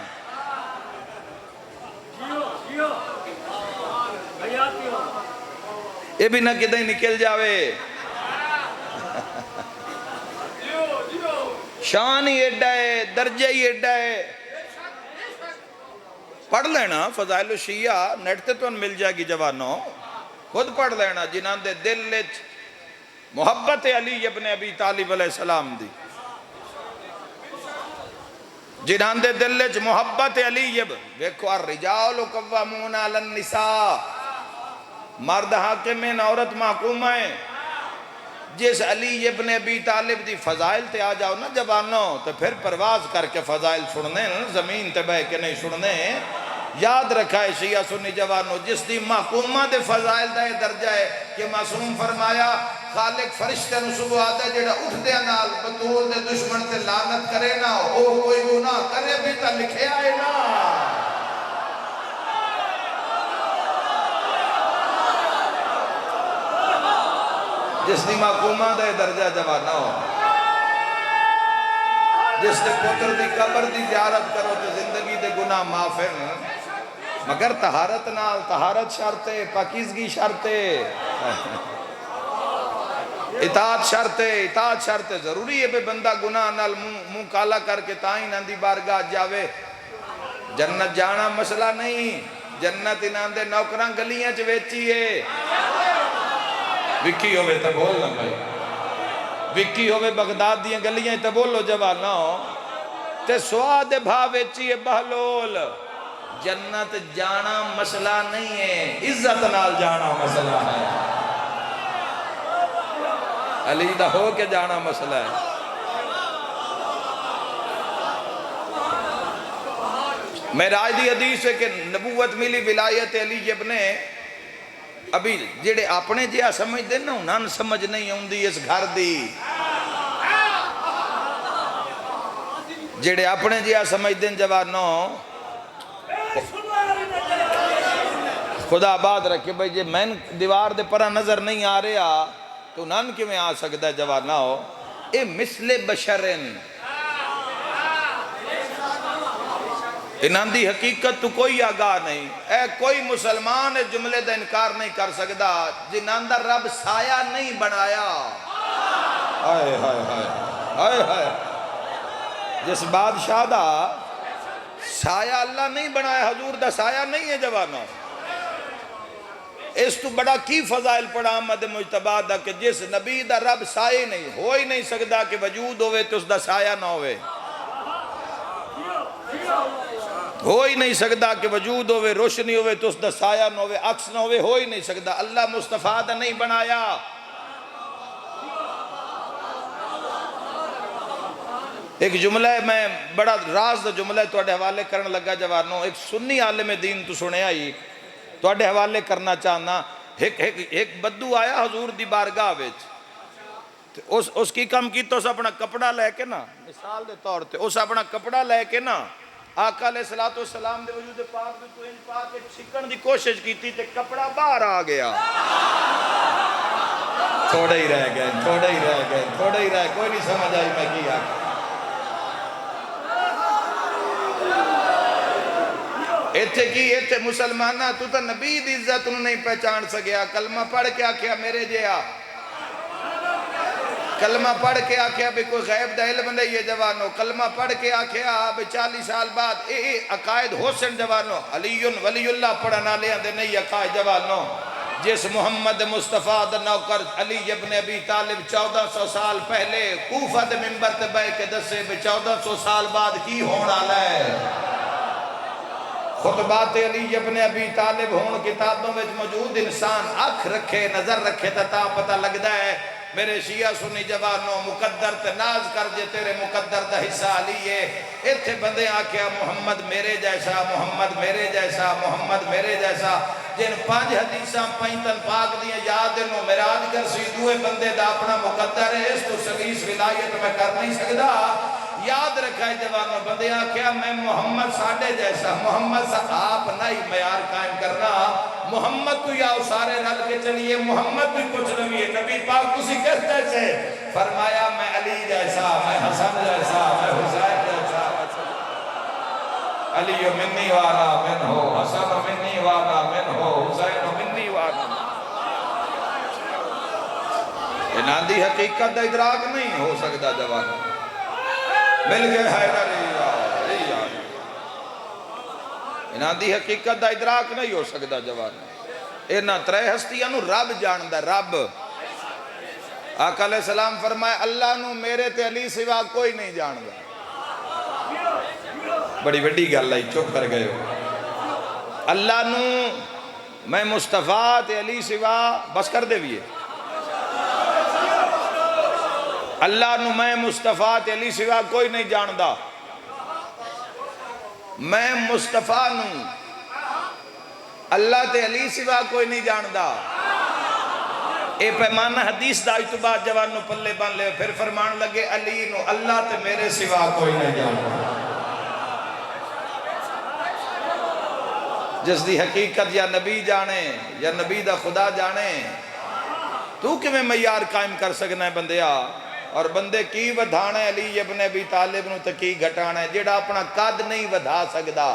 یہ بھی نہ کدھیں نکل جاوے. شان ہی ایڈا ہے, درجہ ہی ایڈا ہے. پڑھ لینا فضائل الشیعہ نیٹ تے تو مل جائے گی جوانوں, خود پڑھ لینا جنہاں دے دل وچ محبت علی ابن ابی طالب علیہ السلام دی, جنہاں دے دل وچ محبت علی ابن. دیکھو الرجال قوامون علی النساء, مرد حاکم ہیں عورت محکومہ ہیں. جس علی ابن ابی طالب دی فضائل تے آ جاؤ نا جوانوں تو پھر پرواز کر کے فضائل سننے, زمین تے بہ کے نہیں سننے. یاد رکھا ہے شیعہ سنی جوانوں جس دی محکومہ دے فضائل دا درجہ ہے کہ معصوم فرمایا خالق فرشتے نو صبح آدھا جڑا اٹھ دیا نال بطول دے دشمن تے لعنت کرے نا او کوئی گناہ کرے بھی تا لکھے آئے نا. جس دی محکومہ دے درجہ جوانہ ہو, جس دے پتر دی قبر دی زیارت کرو تو زندگی دے گناہ معاف ہیں, مگر طہارت نال, طہارت شرطے, پاکیزگی شرطے, اطاعت شرطے. ضروری ہے بے بندہ گناہ نال منہ کالا کر کے تائیں نندی بارگاہ جاوے. جنت جانا مسئلہ نہیں, جنت انہاں دے نوکراں گلیاں چ ویچی ہے. وکی ہوئے تو بول نہ بھائی, وکی ہوئے بغداد دیاں گلیاں تو بولو جوانوں. تے سواد بھا ویچی ہے بہلول. جنت جانا مسئلہ نہیں ہے, عزت نال جانا مسئلہ ہے. علی دا ہو کے جانا مسئلہ ہے. معراج دی حدیث ہے کہ نبوت ملی ولایت علی ابن ابھی جڑے اپنے جہاں سمجھ دے نا انہاں سمجھ نہیں ہوندی اس گھر دی. جڑے اپنے جیا سمجھتے ہیں جوانوں خدا آباد رکھے بھائی جے میں دیوار دے پرا نظر نہیں آ رہا تو نان کی میں آ سکتا ہے جوانا ہو اے مثل بشرن انہاں دی حقیقت تو کوئی آگاہ نہیں اے کوئی مسلمان اس جملے دا انکار نہیں کر سکتا جنہاں دا رب سایہ نہیں بنایا ہائے ہائے ہائے ہائے ہائے جس بادشاہ دا سایہ اللہ نہیں بنایا حضور دا سایہ نہیں ہے جوانا اس تو بڑا کی فضائل پڑا احمد مجتبی دا کہ جس نبی دا رب سائے نہیں ہو ہی نہیں سکتا کہ وجود ہوئے تو اس دا سایہ نہ ہوئے ہو ہی نہیں سکتا کہ وجود ہوئے روشنی ہوئے تو اس دا سایہ نہ ہوئے عکس نہ ہوئے ہو ہی نہیں سکتا اللہ مصطفیٰ دا نہیں بنایا ایک جملہ ہے میں بڑا راز دا جملہ ہے توڑے حوالے کرنے لگا جوانوں ایک سنی عالم دین تو سنے آئی توڑے حوالے کرنا چاہنا ایک بدو آیا حضور دی بارگاہ ویچ اس کی کم کی تو اس اپنا کپڑا لے کے نا مثال دے طور تے اس اپنا کپڑا لے کے نا آقا علیہ السلام دے وجود پاک دے تو ان پاک کے چھکن دی کوشش کی تھی تے کپڑا باہر آ گیا تھوڑے ہی رہ گئے کوئی نہیں سمجھ آئی میں کی آگا ایتھے کی ایتھے مسلمانہ تو تا نبی دی عزت انہوں نہیں پہچان سکیا کلمہ پڑھ کے آکھیا میرے جیا کلمہ پڑھ کے آکھیا بھی کوئی غیب دا علم نہیں ہے جوانو کلمہ پڑھ کے آکھیا بھی 40 سال بعد عقائد حسن جوانو علی ولی اللہ پڑھنا لے اندے نہیں عقائد جوانو جس محمد مصطفیٰ دا نوکر علی ابن ابی طالب 1400 سال پہلے کوفہ دے منبر تے بے کے دسے بھی 1400 سال بعد کی ہونا لے خطبات علی ابن ابی طالب ہون کتابوں میں موجود انسان آنکھ رکھے نظر رکھے تا پتہ لگتا ہے میرے شیعہ سنی جوانوں مقدر تے ناز کر جے تیرے مقدر دا حصہ لیے ایتھے بندے آکھیا محمد میرے جیسا محمد میرے جیسا محمد میرے جیسا جن 5 حدیثاں پینتن پاک دیا یاد انہوں میراج کر سی دوئے بندے دا اپنا مقدر ہے اس تو سلیس ولایت میں کر نہیں سکتا یاد رکھا ہے جوانوں بندے آکھیا میں محمد ساڑھے جیسا محمد آپ نہیں معیار قائم کرنا محمد تو یا سارے رل کے چلیے محمد بھی کچھ نبی ہے نبی پاک کسی کس جیسے فرمایا میں علی جیسا میں حسن جیسا میں حسین جیسا علی منی والا من ہو حسن منی والا من ہو حسین منی والا انہاں دی حقیقت دا ادراک نہیں ہو سکتا جوانوں مل گئے حیدر انہاں دی حقیقت دا ادراک نہیں ہو سکتا جوان انہاں 3 ہستیاں نو رب جاندہ رب آقا علیہ السلام فرمائے اللہ نو میرے تے علی سوا کوئی نہیں جاندہ بڑی بڑی گل ہے چپ کر گئے ہو اللہ نو میں مصطفیٰ تے علی سوا بس کر دے بھی ہے اللہ نو میں مصطفیٰ تے علی سوا کوئی نہیں جاندہ میں مصطفیٰ نو اللہ تے علی سوا کوئی نہیں جاندہ اے پیمانہ حدیث دا اعتبار جوانوں پلے بان لے پھر فرمان لگے علی نو اللہ تے میرے سوا کوئی نہیں جاندہ جس دی حقیقت یا نبی جانے یا نبی دا خدا جانے تو کہ میں معیار قائم کر سکنا ہے بندیا اور بندے کی ودھانا ہے علی ابن ابی طالب نو تکی گھٹانا ہے جیڑا اپنا قد نہیں ودھا سکدا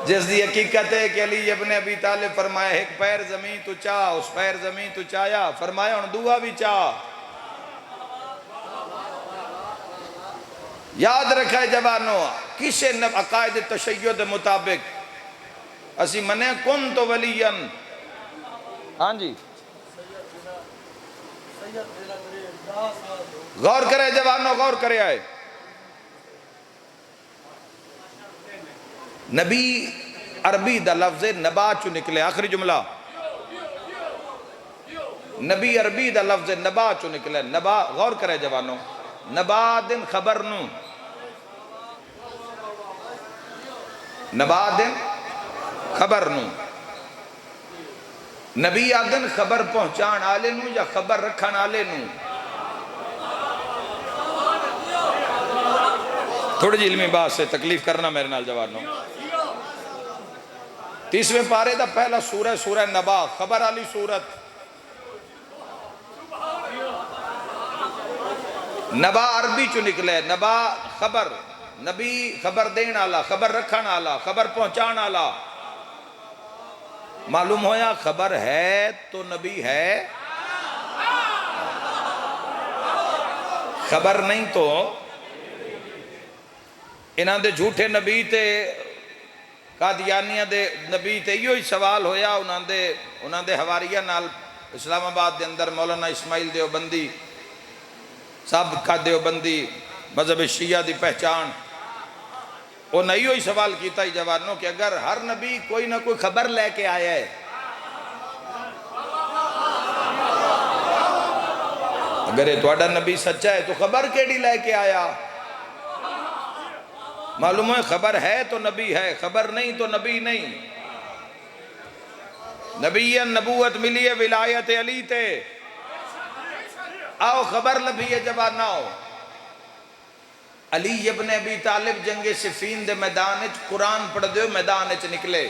جس دی حقیقت ہے کہ علی ابن ابی طالب فرمایا ایک پیر زمین تو چاہ اس پیر زمین تو چاہیا فرمایا ان دعا بھی چاہ یاد رکھا ہے جوانوں کسے عقائد تشیع دے مطابق اسی منے کن تو ولین ہاں جی غور کرے جوانوں غور کرے آئے نبی عربی دا لفظ نبا چو نکلے آخری جملہ نبی عربی دا لفظ نبا چو نکلے نبا غور کرے جوانوں نبا دن خبر نو نبا دن خبر نو نبی آدن خبر پہنچان آلے نو یا خبر رکھان آلے نو تھوڑی جی علمی بات سے تکلیف کرنا میرے نال جوانوں 30ویں پارے دا پہلا سورہ سورہ نبا خبر علی سورت نبا عربی چو نکلے نبا خبر نبی خبر دین آلا خبر رکھن آلا خبر پہنچان آلا معلوم ہویا خبر ہے تو نبی ہے خبر نہیں تو انہاں دے جھوٹے نبی تے قادیانیہ دے نبی تے یہ ہی سوال ہویا انہاں دے حواریہ نال اسلام آباد دے اندر مولانا اسماعیل دیوبندی سابقہ دیوبندی مذہب شیعہ دی پہچان وہ نہیں ہوئی سوال کیتا ہی جوانوں کہ اگر ہر نبی کوئی نہ کوئی خبر لے کے آیا ہے اگر یہ توڑا نبی سچا ہے تو خبر کیڑی لے کے آیا معلوم ہے خبر ہے تو نبی ہے خبر نہیں تو نبی نہیں نبی نبوت ملی ہے ولایت علی تے آؤ خبر لبھی ہے جوان آؤ علی ابن ابی طالب جنگ صفین دے میدان اچ قرآن پڑھ دیو میدان اچ نکلے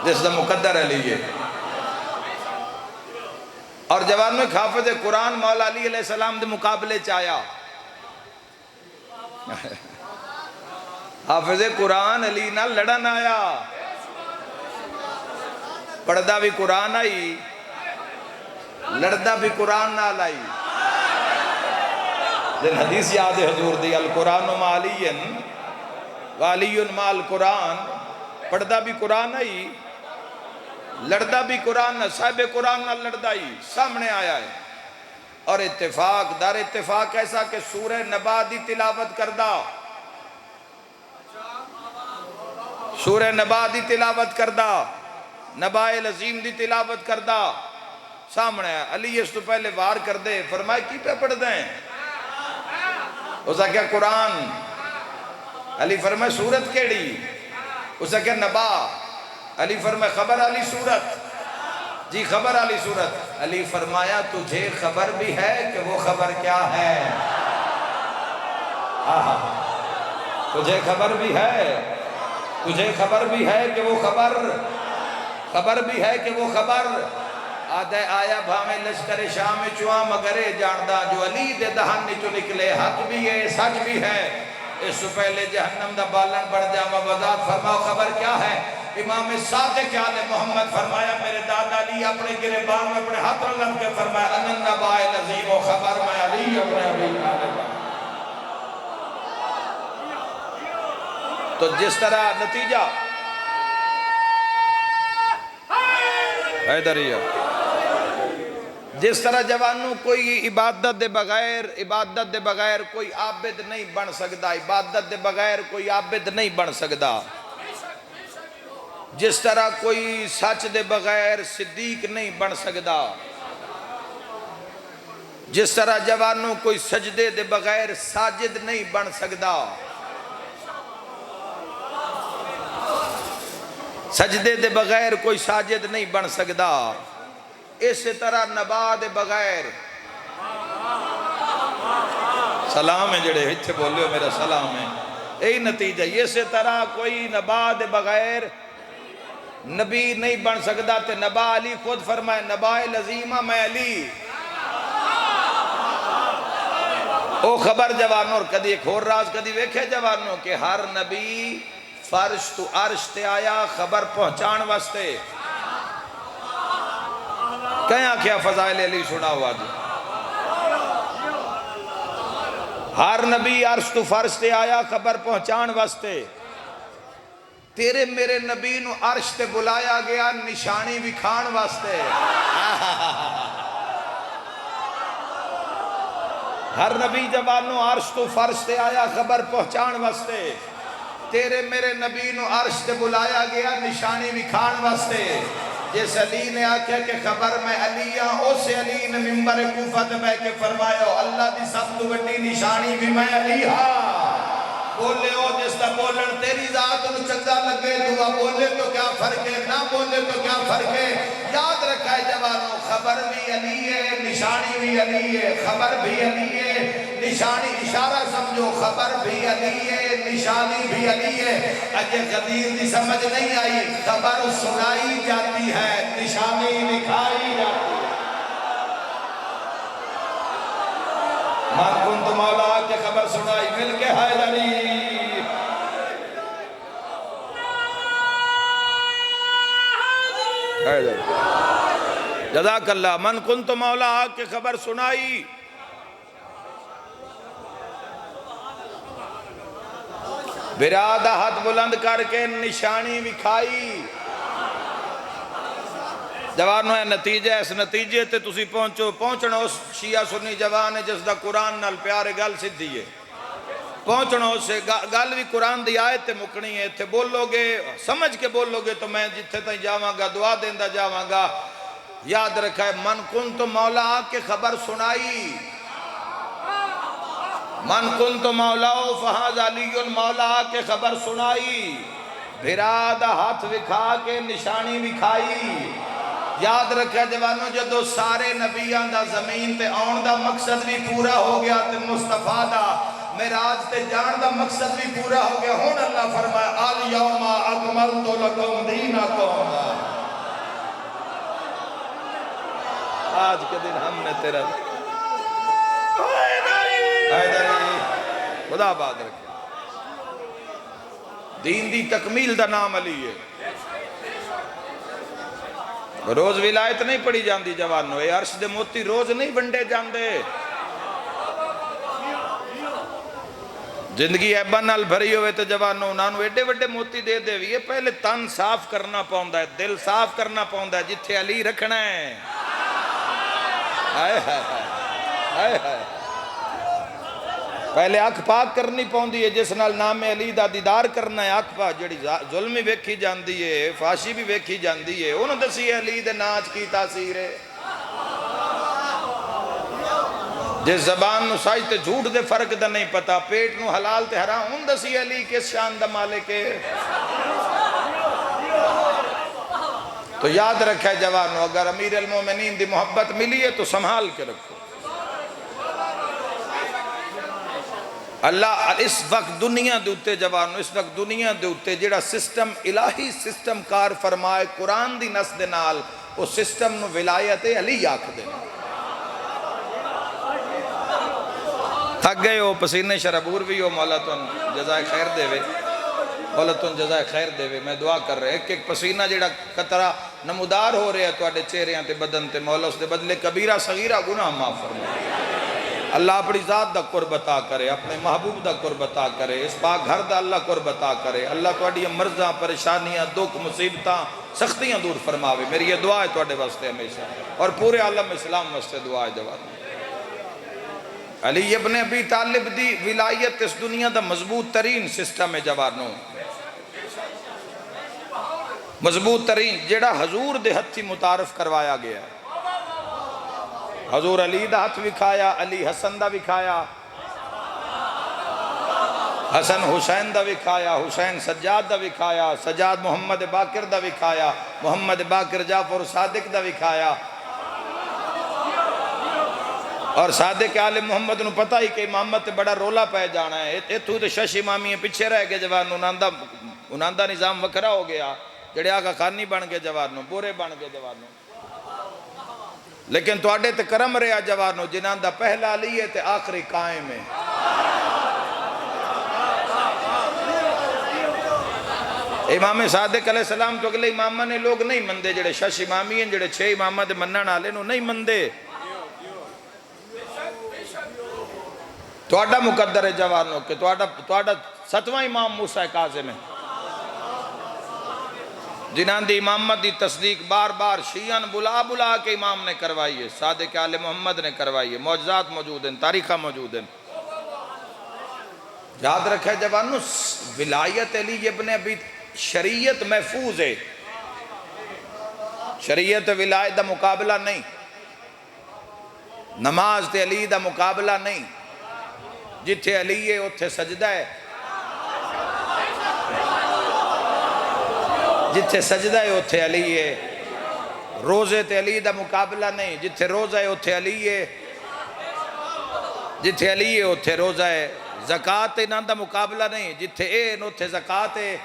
جس دا مقدر علی ہے اور جوان میں حافظ قرآن مولا علی علیہ السلام دے مقابلے چایا حافظ قرآن علی نہ لڑن آیا پڑھدا بھی قرآن آئی لڑدا بھی قرآن نہ لائی دن حدیث یاد حضور دی القرآن مع علی وعلی مع القرآن پڑھدا بھی قرآن آئی لڑدا بھی قرآن نہ صاحب قرآن نہ لڑدائی سامنے آیا ہے اور اتفاق دار اتفاق ایسا کہ سورہ نبا دی تلاوت کردہ سورہ نبا دی تلاوت کردہ نبا العظیم دی تلاوت کردہ سامنے آیا علی اس تو پہلے وار کر دے فرمائے کی پہ پڑھ دیں اسا کیا قرآن علی فرمائے سورت کیڑی اسا کیا نبا علی فرمائے خبر علی سورت جی خبر علی سورت علی فرمایا تجھے خبر بھی ہے کہ وہ خبر کیا ہے تجھے خبر بھی ہے تجھے خبر بھی ہے کہ وہ خبر بھی ہے کہ وہ خبر آدھے آیا بھامے لشکر شام چواں مگرے جاندہ جو علی دے دہن نیچو نکلے حق بھی ہے سچ بھی ہے اس سے پہلے جہنم دا بالن بڑھ جاما وضاحت فرماؤ خبر کیا ہے امام صادق آل محمد فرمایا میرے دادا علی اپنے گریبان میں اپنے ہاتھ رنگت کے فرمایا انن نبا العظیم و خبر میں علی اپنے ابی طالب تو جس طرح نتیجہ حیدریہ جس طرح جوانوں کوئی عبادت دے بغیر کوئی عابد نہیں بن سکتا عبادت دے بغیر کوئی عابد نہیں بن سکتا جس طرح کوئی سچ دے بغیر صدیق نہیں بن سکتا جس طرح جوانوں کوئی سجدے دے بغیر ساجد نہیں بن سکتا سجدے دے بغیر کوئی ساجد نہیں بن سکتا اس طرح نبا دے بغیر سلام ہے جڑے ہتھے بولے ہو میرا سلام ہے یہی نتیجہ اس طرح کوئی نبا دے بغیر نبی نہیں بن سکتا تے نبا علی خود فرمائے نبا العظیمہ میں علی او خبر جوانوں اور کدی ایک اور راز کدی ویکھے جوانوں کہ ہر نبی فرش تو عرش تے آیا خبر پہنچان واسطے کہیں آکھیا فضائل علی سنا ہوا جی ہر نبی عرش تو فرش تے آیا خبر پہنچان واسطے تیرے میرے نبی نو عرش تے بلایا گیا نشانی وکھان واسطے ہر نبی جوانو عرش تو فرش تے آیا خبر پہنچان واسطے تیرے میرے نبی نو عرش تے بلایا گیا نشانی وکھان واسطے جس علی نے آکھیا کہ خبر میں علی ہاں اس علی نے ممبر کوفہ تے بیٹھ کے فرمایا اللہ دی سب تو بڑی نشانی بھی میں علی ہاں بولے ہو جس طرح بولن تیری ذات انہوں چنگا لگے دعا بولے تو کیا فرق ہے نہ بولے تو کیا فرق ہے یاد رکھا ہے جوانوں خبر بھی علی ہے نشانی بھی علی ہے خبر بھی علی ہے نشانی اشارہ سمجھو، خبر بھی علی ہے نشانی بھی علی ہے۔ اجے غدیر دی سمجھ نہیں آئی، خبر سنائی جاتی ہے نشانی دکھائی جاتی ہے۔ من کنت مولا کے خبر سنائی مل کے حیدری۔ جزاک اللہ۔ من کنت مولا کے خبر سنائی، برادہ ہاتھ بلند کر کے نشانی دکھائی۔ جوانوں نتیجہ اس نتیجے تے تسی پہنچنا اس شیعہ سنی جوان ہے جس دا قرآن نال پیارے گل سدھی ہے، پہنچنا اسے گل بھی قرآن دی آیت تے مکنی ہے۔ تھے بولو گے سمجھ کے بولو گے تو میں جتھے تائیں جاواں گا دعا دیندہ جاواں گا۔ یاد رکھا ہے من کنت مولا کے خبر سنائی، من کنت مولا فہذا علی مولا کے خبر سنائی، بھرادہ ہاتھ وکھا کے نشانی وکھائی۔ یاد رکھا جوانوں جدو سارے نبیان دا زمین تے آن دا مقصد بھی پورا ہو گیا تے مصطفیٰ دا معراج تے جان دا مقصد بھی پورا ہو گیا، ہون اللہ فرمایا الیوم اکملت لکم دینکم۔ آج کے دن ہم نے تیرا حیدری خدا آباد رکھے، دین دی تکمیل دا نام علی ہے۔ روز ولایت نہیں پڑھی جاندی جوانوں، اے عرش دے موتی روز نہیں ونڈے جاندے۔ زندگی عیباں نال بھری ہوئے تو جوانوں انہوں ایڈے وڈے موتی دے دے بھی، یہ پہلے تن صاف کرنا پاؤندا ہے، دل صاف کرنا پاؤندا ہے، جتھے علی رکھنا ہے۔ آئے ہائے آئے ہائے، پہلے اکھ پاک کرنی پاؤندی ہے، جس نال نام علی دا دیدار کرنا ہے۔ اکھ پاک جڑی ظلمی ویکھی جاندی ہے، فاشی بھی ویکھی جاندی ہے، انہوں دسی علی دے ناچ کی تاثیر ہے۔ جس زبان نو سائی تے جھوٹ دے فرق دا نہیں پتا، پیٹ نو حلال تے حرام، انہوں دسی علی کس شان دا مالک ہے۔ تو یاد رکھے جوانو، اگر امیر المومنین دی محبت ملی ہے تو سنبھال کے رکھو۔ اللہ اس وقت دنیا دے اتے جوانو، اس وقت دنیا دے اتے جڑا سسٹم الہی سسٹم کار فرمائے قرآن دی نس دے نال، اس سسٹم نو ولایت علی آکھ دینا۔ تھک گئے ہو، پسینے شربور بھی ہو، مولا تن جزائے خیر دے وے، مولا تن جزائے خیر دے وے۔ میں دعا کر رہے ایک ایک پسینہ جڑا قطرہ نمودار ہو رہے ہیں تو اڈے چہریاں تے بدن تے، مولا اس دے بدلے کبیرہ صغیرہ گناہ معاف فرمائے۔ اللہ اپنی ذات دا قرب عطا کرے، اپنے محبوب دا قرب عطا کرے، اس پاک گھر دا اللہ قرب عطا کرے۔ اللہ تواڈی مرضاں، پریشانیاں، دکھ، مصیبتاں، سختیاں دور فرماوے۔ میری یہ دعا ہے تواڈے واسطے ہمیشہ، اور پورے عالم اسلام واسطے دعا ہے جوان۔ علی ابن ابی طالب دی ولایت اس دنیا دا مضبوط ترین سسٹم ہے جوانوں، مضبوط ترین، جڑا حضور دے ہتھی متعارف کروایا گیا ہے۔ حضور علی دا ہاتھ وکھایا، علی حسن دا وکھایا، حسن حسین دا وکھایا، حسین سجاد دا وکھایا، سجاد محمد باقر دا وکھایا، محمد باقر جعفر صادق دا وکھایا۔ اور صادق آل محمد نو پتہ ہی کہ امامت بڑا رولا پہ جانا ہے، اتھو تے شش امامی پیچھے رہ گئے جوان، انہاں دا نظام وکھرا ہو گیا، جڑے آقا خانی بن گئے جوانوں، بورے بن گئے جوانوں۔ لیکن تواڈے تے کرم رہا جوانوں، جنہاں دا پہلا علی ہے تے آخری قائم ہے۔ امام صادق علیہ السلام تو اگلے امامہ نے لوگ نہیں مندے، جڑے شش امامی ہیں، جڑے 6 امامہ دے منن والے نو نہیں مندے۔ تواڈا مقدر ہے جوانوں کہ تواڈا 7واں امام موسیٰ کاظم ہے، جنہاں دی امامت دی تصدیق بار بار شیعہ بلا بلا کے امام نے کروائی ہے، صادق آل محمد نے کروائی ہے، معجزات موجود ہیں، تاریخہ موجود ہیں۔ یاد رکھے جوانوں، ولایت علی ابن ابی، شریعت محفوظ ہے، شریعت ولایت دا مقابلہ نہیں، نماز تے علی دا مقابلہ نہیں، جتھے علی ہے اتھے سجدہ ہے، جتھے سجدہ ہے اتھے علی ہے، روزے تے علی دا مقابلہ نہیں، جتھے روزہ ہے اتھے علی ہے، جتھے علی ہے اتھے روزہ ہے، زکاة انہاں دا مقابلہ نہیں، جتھے این اتھے زکاة ہے،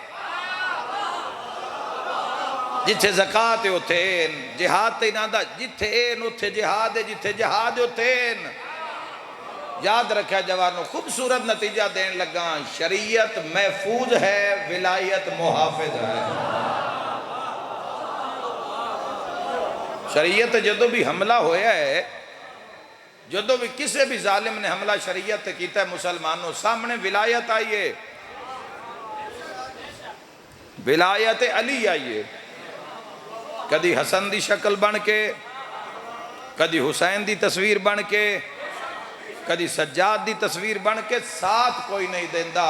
جتھے زکاة ہے اتھے این، جہاد انہاں دا جتھے این اتھے جہاد ہے، جتھے جہاد ہے اتھے این۔ یاد رکھا جوانوں، خوبصورت نتیجہ دین لگا، شریعت محفوظ ہے، ولایت محافظ ہے۔ شریعت جدو بھی حملہ ہویا ہے، جدو بھی کسے بھی ظالم نے حملہ شریعت کیتا ہے مسلمانوں سامنے ولایت آئیے، ولایت علی آئیے، کدی حسن دی شکل بن کے، کدی حسین دی تصویر بن کے، کدی سجاد دی تصویر بن کے، ساتھ کوئی نہیں دیندہ،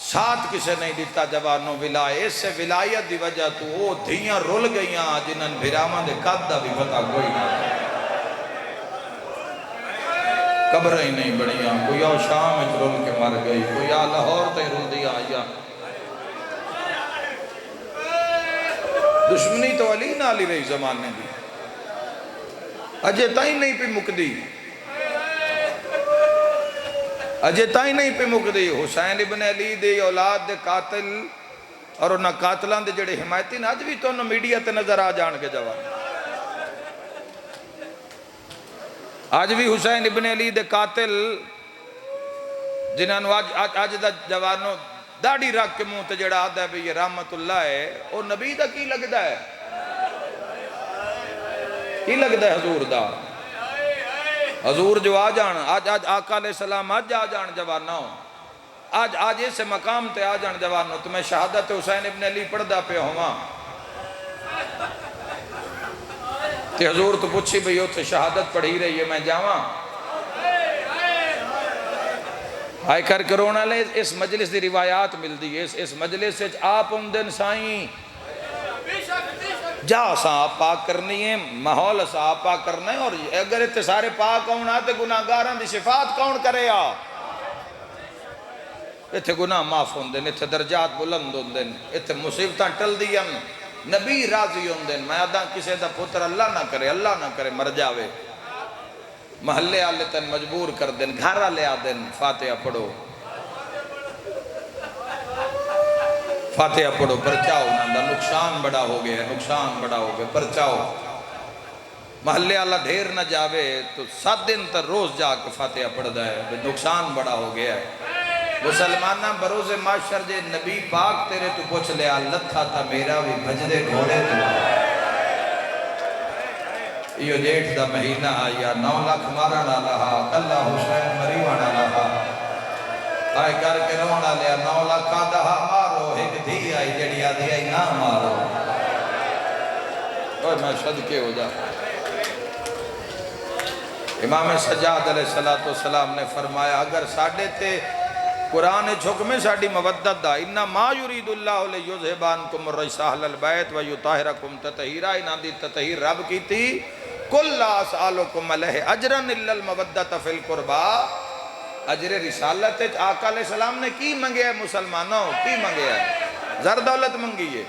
ساتھ کسے نہیں دیتا جوانوں ولایت سے، ولایت دی وجہ تو وہ دھیاں رول گئیاں جنہاں بھرامان دے قد دا بھی پتہ کوئی نہ، قبریں ہی نہیں بڑیاں، کوئی آؤ شام اچ رول کے مر گئی، کوئی آ لاہور تے رول دیا آیا۔ دشمنی تو علی نہ علی رہی زمانے دی، اجے تائیں نہیں پہ مکدی، اجے تائیں نہیں پہ مکدی، حسین ابن علی دے اولاد دے قاتل اور انہاں قاتلان دے جڑے حمایتی نے، آج بھی تو انہاں میڈیا تے نظر آ جان کے جوان، آج بھی حسین ابن علی دے قاتل جنہاں آج دا جوانوں داڑھی رکھ کے منہ تے جڑا آدھا ہے بھی یہ رحمت اللہ ہے، اور نبی دا کی لگدا ہے، کی لگدا ہے حضور دا، حضور جو آ جان، آج آقا علیہ السلام آج آ جان جوانوں، آج اسے مقام تے آ جان جوانوں، تو میں شہادت حسین ابن علی پڑھدا پہ ہوا، تے حضور تو پوچھی بھئی ہو تے شہادت پڑھی رہی ہے میں جاواں، آئے کر کرونا لے اس مجلس دی روایات مل دی ہے، اس مجلس سے آپ ان دن سائیں جا صاحب پاک کرنی ہے، ماحول صاحب پاک کرنا ہے، اور اگر اتنے سارے پاک کون آتے گناہگاران دی شفاعت کون کرے آ، اتنے گناہ معاف ہوں دن، اتنے درجات بلند ہوں دن، اتنے مصیبتاں ٹل دیا، نبی راضی ہوں دن، میں آدھا کسے دا پتر اللہ نہ کرے مر جاوے، محلے آلے تن مجبور کر دن، گھر آلے آ دن، فاتحہ پڑھو، فاتحہ پڑھو، پرچاؤ ناندہ، نقصان بڑا ہو گیا، پرچاؤ، محلے آلہ ڈھیر نہ جاوے تو 7 دن تر روز جا کے فاتحہ پڑھ دائے، نقصان بڑا ہو گیا ہے، مسلمانہ بروز معاشر جے نبی پاک تیرے تو پوچھ لے اللہ تھا میرا بھی بھجدے گھوڑے تو یہ جیٹھ دا مہینہ آیا 9 لاکھ مارنا لہا کلہ حسین مریوانا لہا آئے کر کے رونا لیا 9 لاکھ دہا مارو ایک دھی آئی جڑی آدھی آئی نہ مارو اور میں صدقے ہو جا امام سجاد علیہ السلام نے فرمایا اگر ساڑھے تے قرآن حکم ساڑھی مودت دا انہا ما یرید اللہ لیذہبانکم الرجس اہل البیت ویطہرکم تطہیرا انہا دی تطہیر رب کی تھی کل لا اسالکم علیہ اجرن الا المودت فی القربا اجر رسالت آقا علیہ السلام نے کی منگیا ہے مسلمانوں کی منگیا ہے زر دولت منگی ہے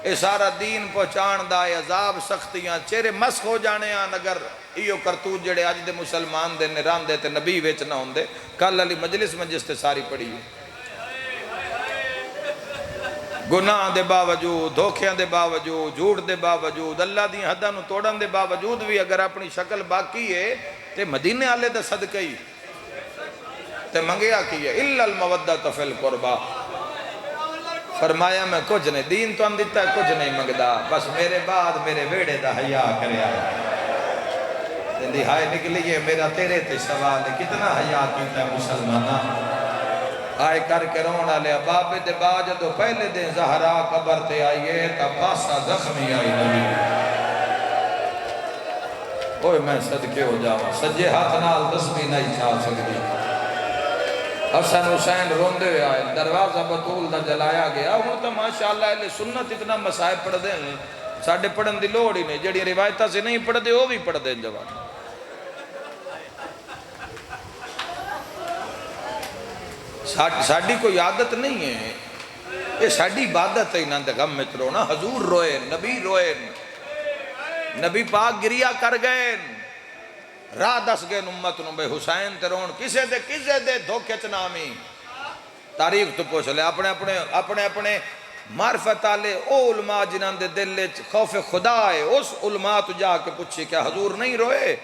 اے سارا دین پہنچان دا عذاب سختیاں چہرے مسخ ہو جانے آن اگر ایو کرتوت جڑے آج دے مسلمان دے نران دے تے نبی ویچ نہ ہوں دے کل علی مجلس میں جس تے ساری پڑی ہے گناہ دے باوجود دھوکیاں دے باوجود جھوٹ دے باوجود اللہ دی حداں نو توڑن دے باوجود بھی اگر اپنی شکل باقی ہے تے مدینے آلے دا صدقی تے منگیا کی ہے الا المودت فی القربا فرمایا میں کچھ نہیں دین تو ہم دیتا ہے کچھ نہیں منگدا بس میرے بعد میرے ویڑے دا حیاء کرے آئے زندی ہائے نکلیے میرا تیرے تے سوال ہے کتنا حیاء کیتا ہے مسلمانہ آئے کر کے رونا لیا بابے دے باجدو پہلے دن زہرا قبر تے آئیے تا پاسا زخمی آئی نبی اوہ میں صدقے ہو جاؤں سجے ہاتھ نال تسبیح نہیں چھا سکتی حسن حسین روندے ہوئے آئے دروازہ بطول دا جلایا گیا ہوں تو ماشاءاللہ اہل سنت اتنا مسائب پڑھ دیں ساڑھے پڑھن دی لوڑ ہی نہیں جڑی روایتہ سے نہیں پڑھ دے وہ بھی پڑھ دیں جوان ساڑھی کوئی عادت نہیں ہے یہ ساڑھی عبادت ہے انہاں دے غم میں رونا حضور روئے نبی روئے نبی پاک گریا کر گئے راہ دس گئے امت نو بے حسین تے رون کسے دے دھوکے چ نامی تاریخ تو پوچھ لے اپنے معرفت آلے او علماء جنہاں دے دل وچ خوف خدا ہے اس علماء تو جا کے پوچھی کیا حضور نہیں روئے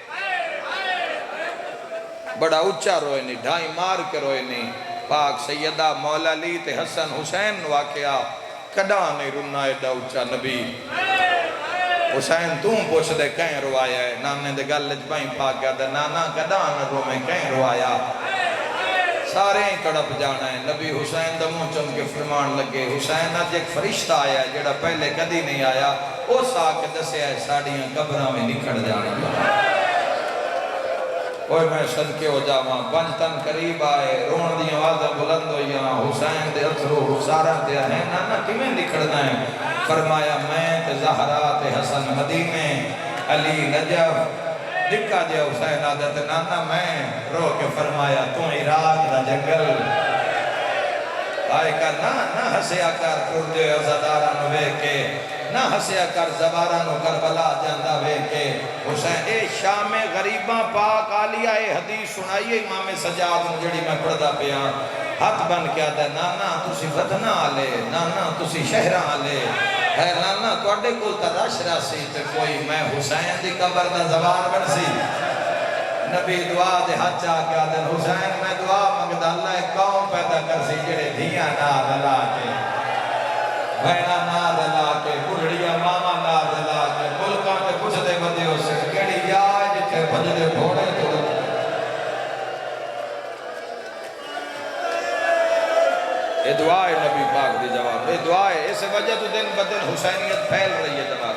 بڑا اچھا روئے نہیں ڈھائی مار کے روئے نہیں پاک سیدہ مولا علی تے حسن حسین واقعہ کدا نہیں رونا ایڈا اچھا نبی حسین توں پوچھ دے کہیں روایا ہے نانے دے گل جبائیں پاک گیا دے نانا کدا نہ رو میں کہیں روایا سارے ہی کڑپ جانا ہے نبی حسین دا منہ چم کے فرمان لگے حسین آج ایک فرشتہ آیا ہے جڑا پہلے کدی نہیں آیا اس آ کے دسے ہے ساڑیاں قبراں میں نکھڑ جانا کوئی میں صدقے ہو جاواں پنج تن قریب آئے رون دی آوازیں بلند ہوئیاں حسین دے اتھرو سارا تے ہیں نانا کیویں نکھڑنا ہے فرمایا میں تے زہرا تے حسن مدینے علی نجف دکھا جے حسین آدھت نانا میں رو کے فرمایا تو عراق دا جنگل آئے کر نہ ہسیا کر کردے عزادارہ نو بے کے نہ ہسیا کر زبارہ نو کربلا جاندہ بے کے حسین اے شام غریباں پاک آلیا اے حدیث سنائیے امام سجاد جڑی میں پڑھدا پیا ہاتھ بن کیا دے نانا تسی ودنا آلے نانا تسی شہرہ آلے ہے نانا توڑے کل تا رش راسی تے کوئی میں حسین دی قبر دا زبان بن سی نبی دعا دے ہاتھ چاہ کے آدھن حسین میں دعا مگد اللہ ایک قوم پیدا کر سی جڑے دھیاں ناد لا کے بہنا ناد لا کے بڑھڑیاں ماما ناد لا کے ملکاں تے کچھ دے بدے ہو سے کیڑی جائے جتھے بھج دے گھوڑے تو یہ دعا ہے نبی پاک دی جواب یہ دعا ہے اس وجہ تو دن بدن حسینیت پھیل رہی ہے جواب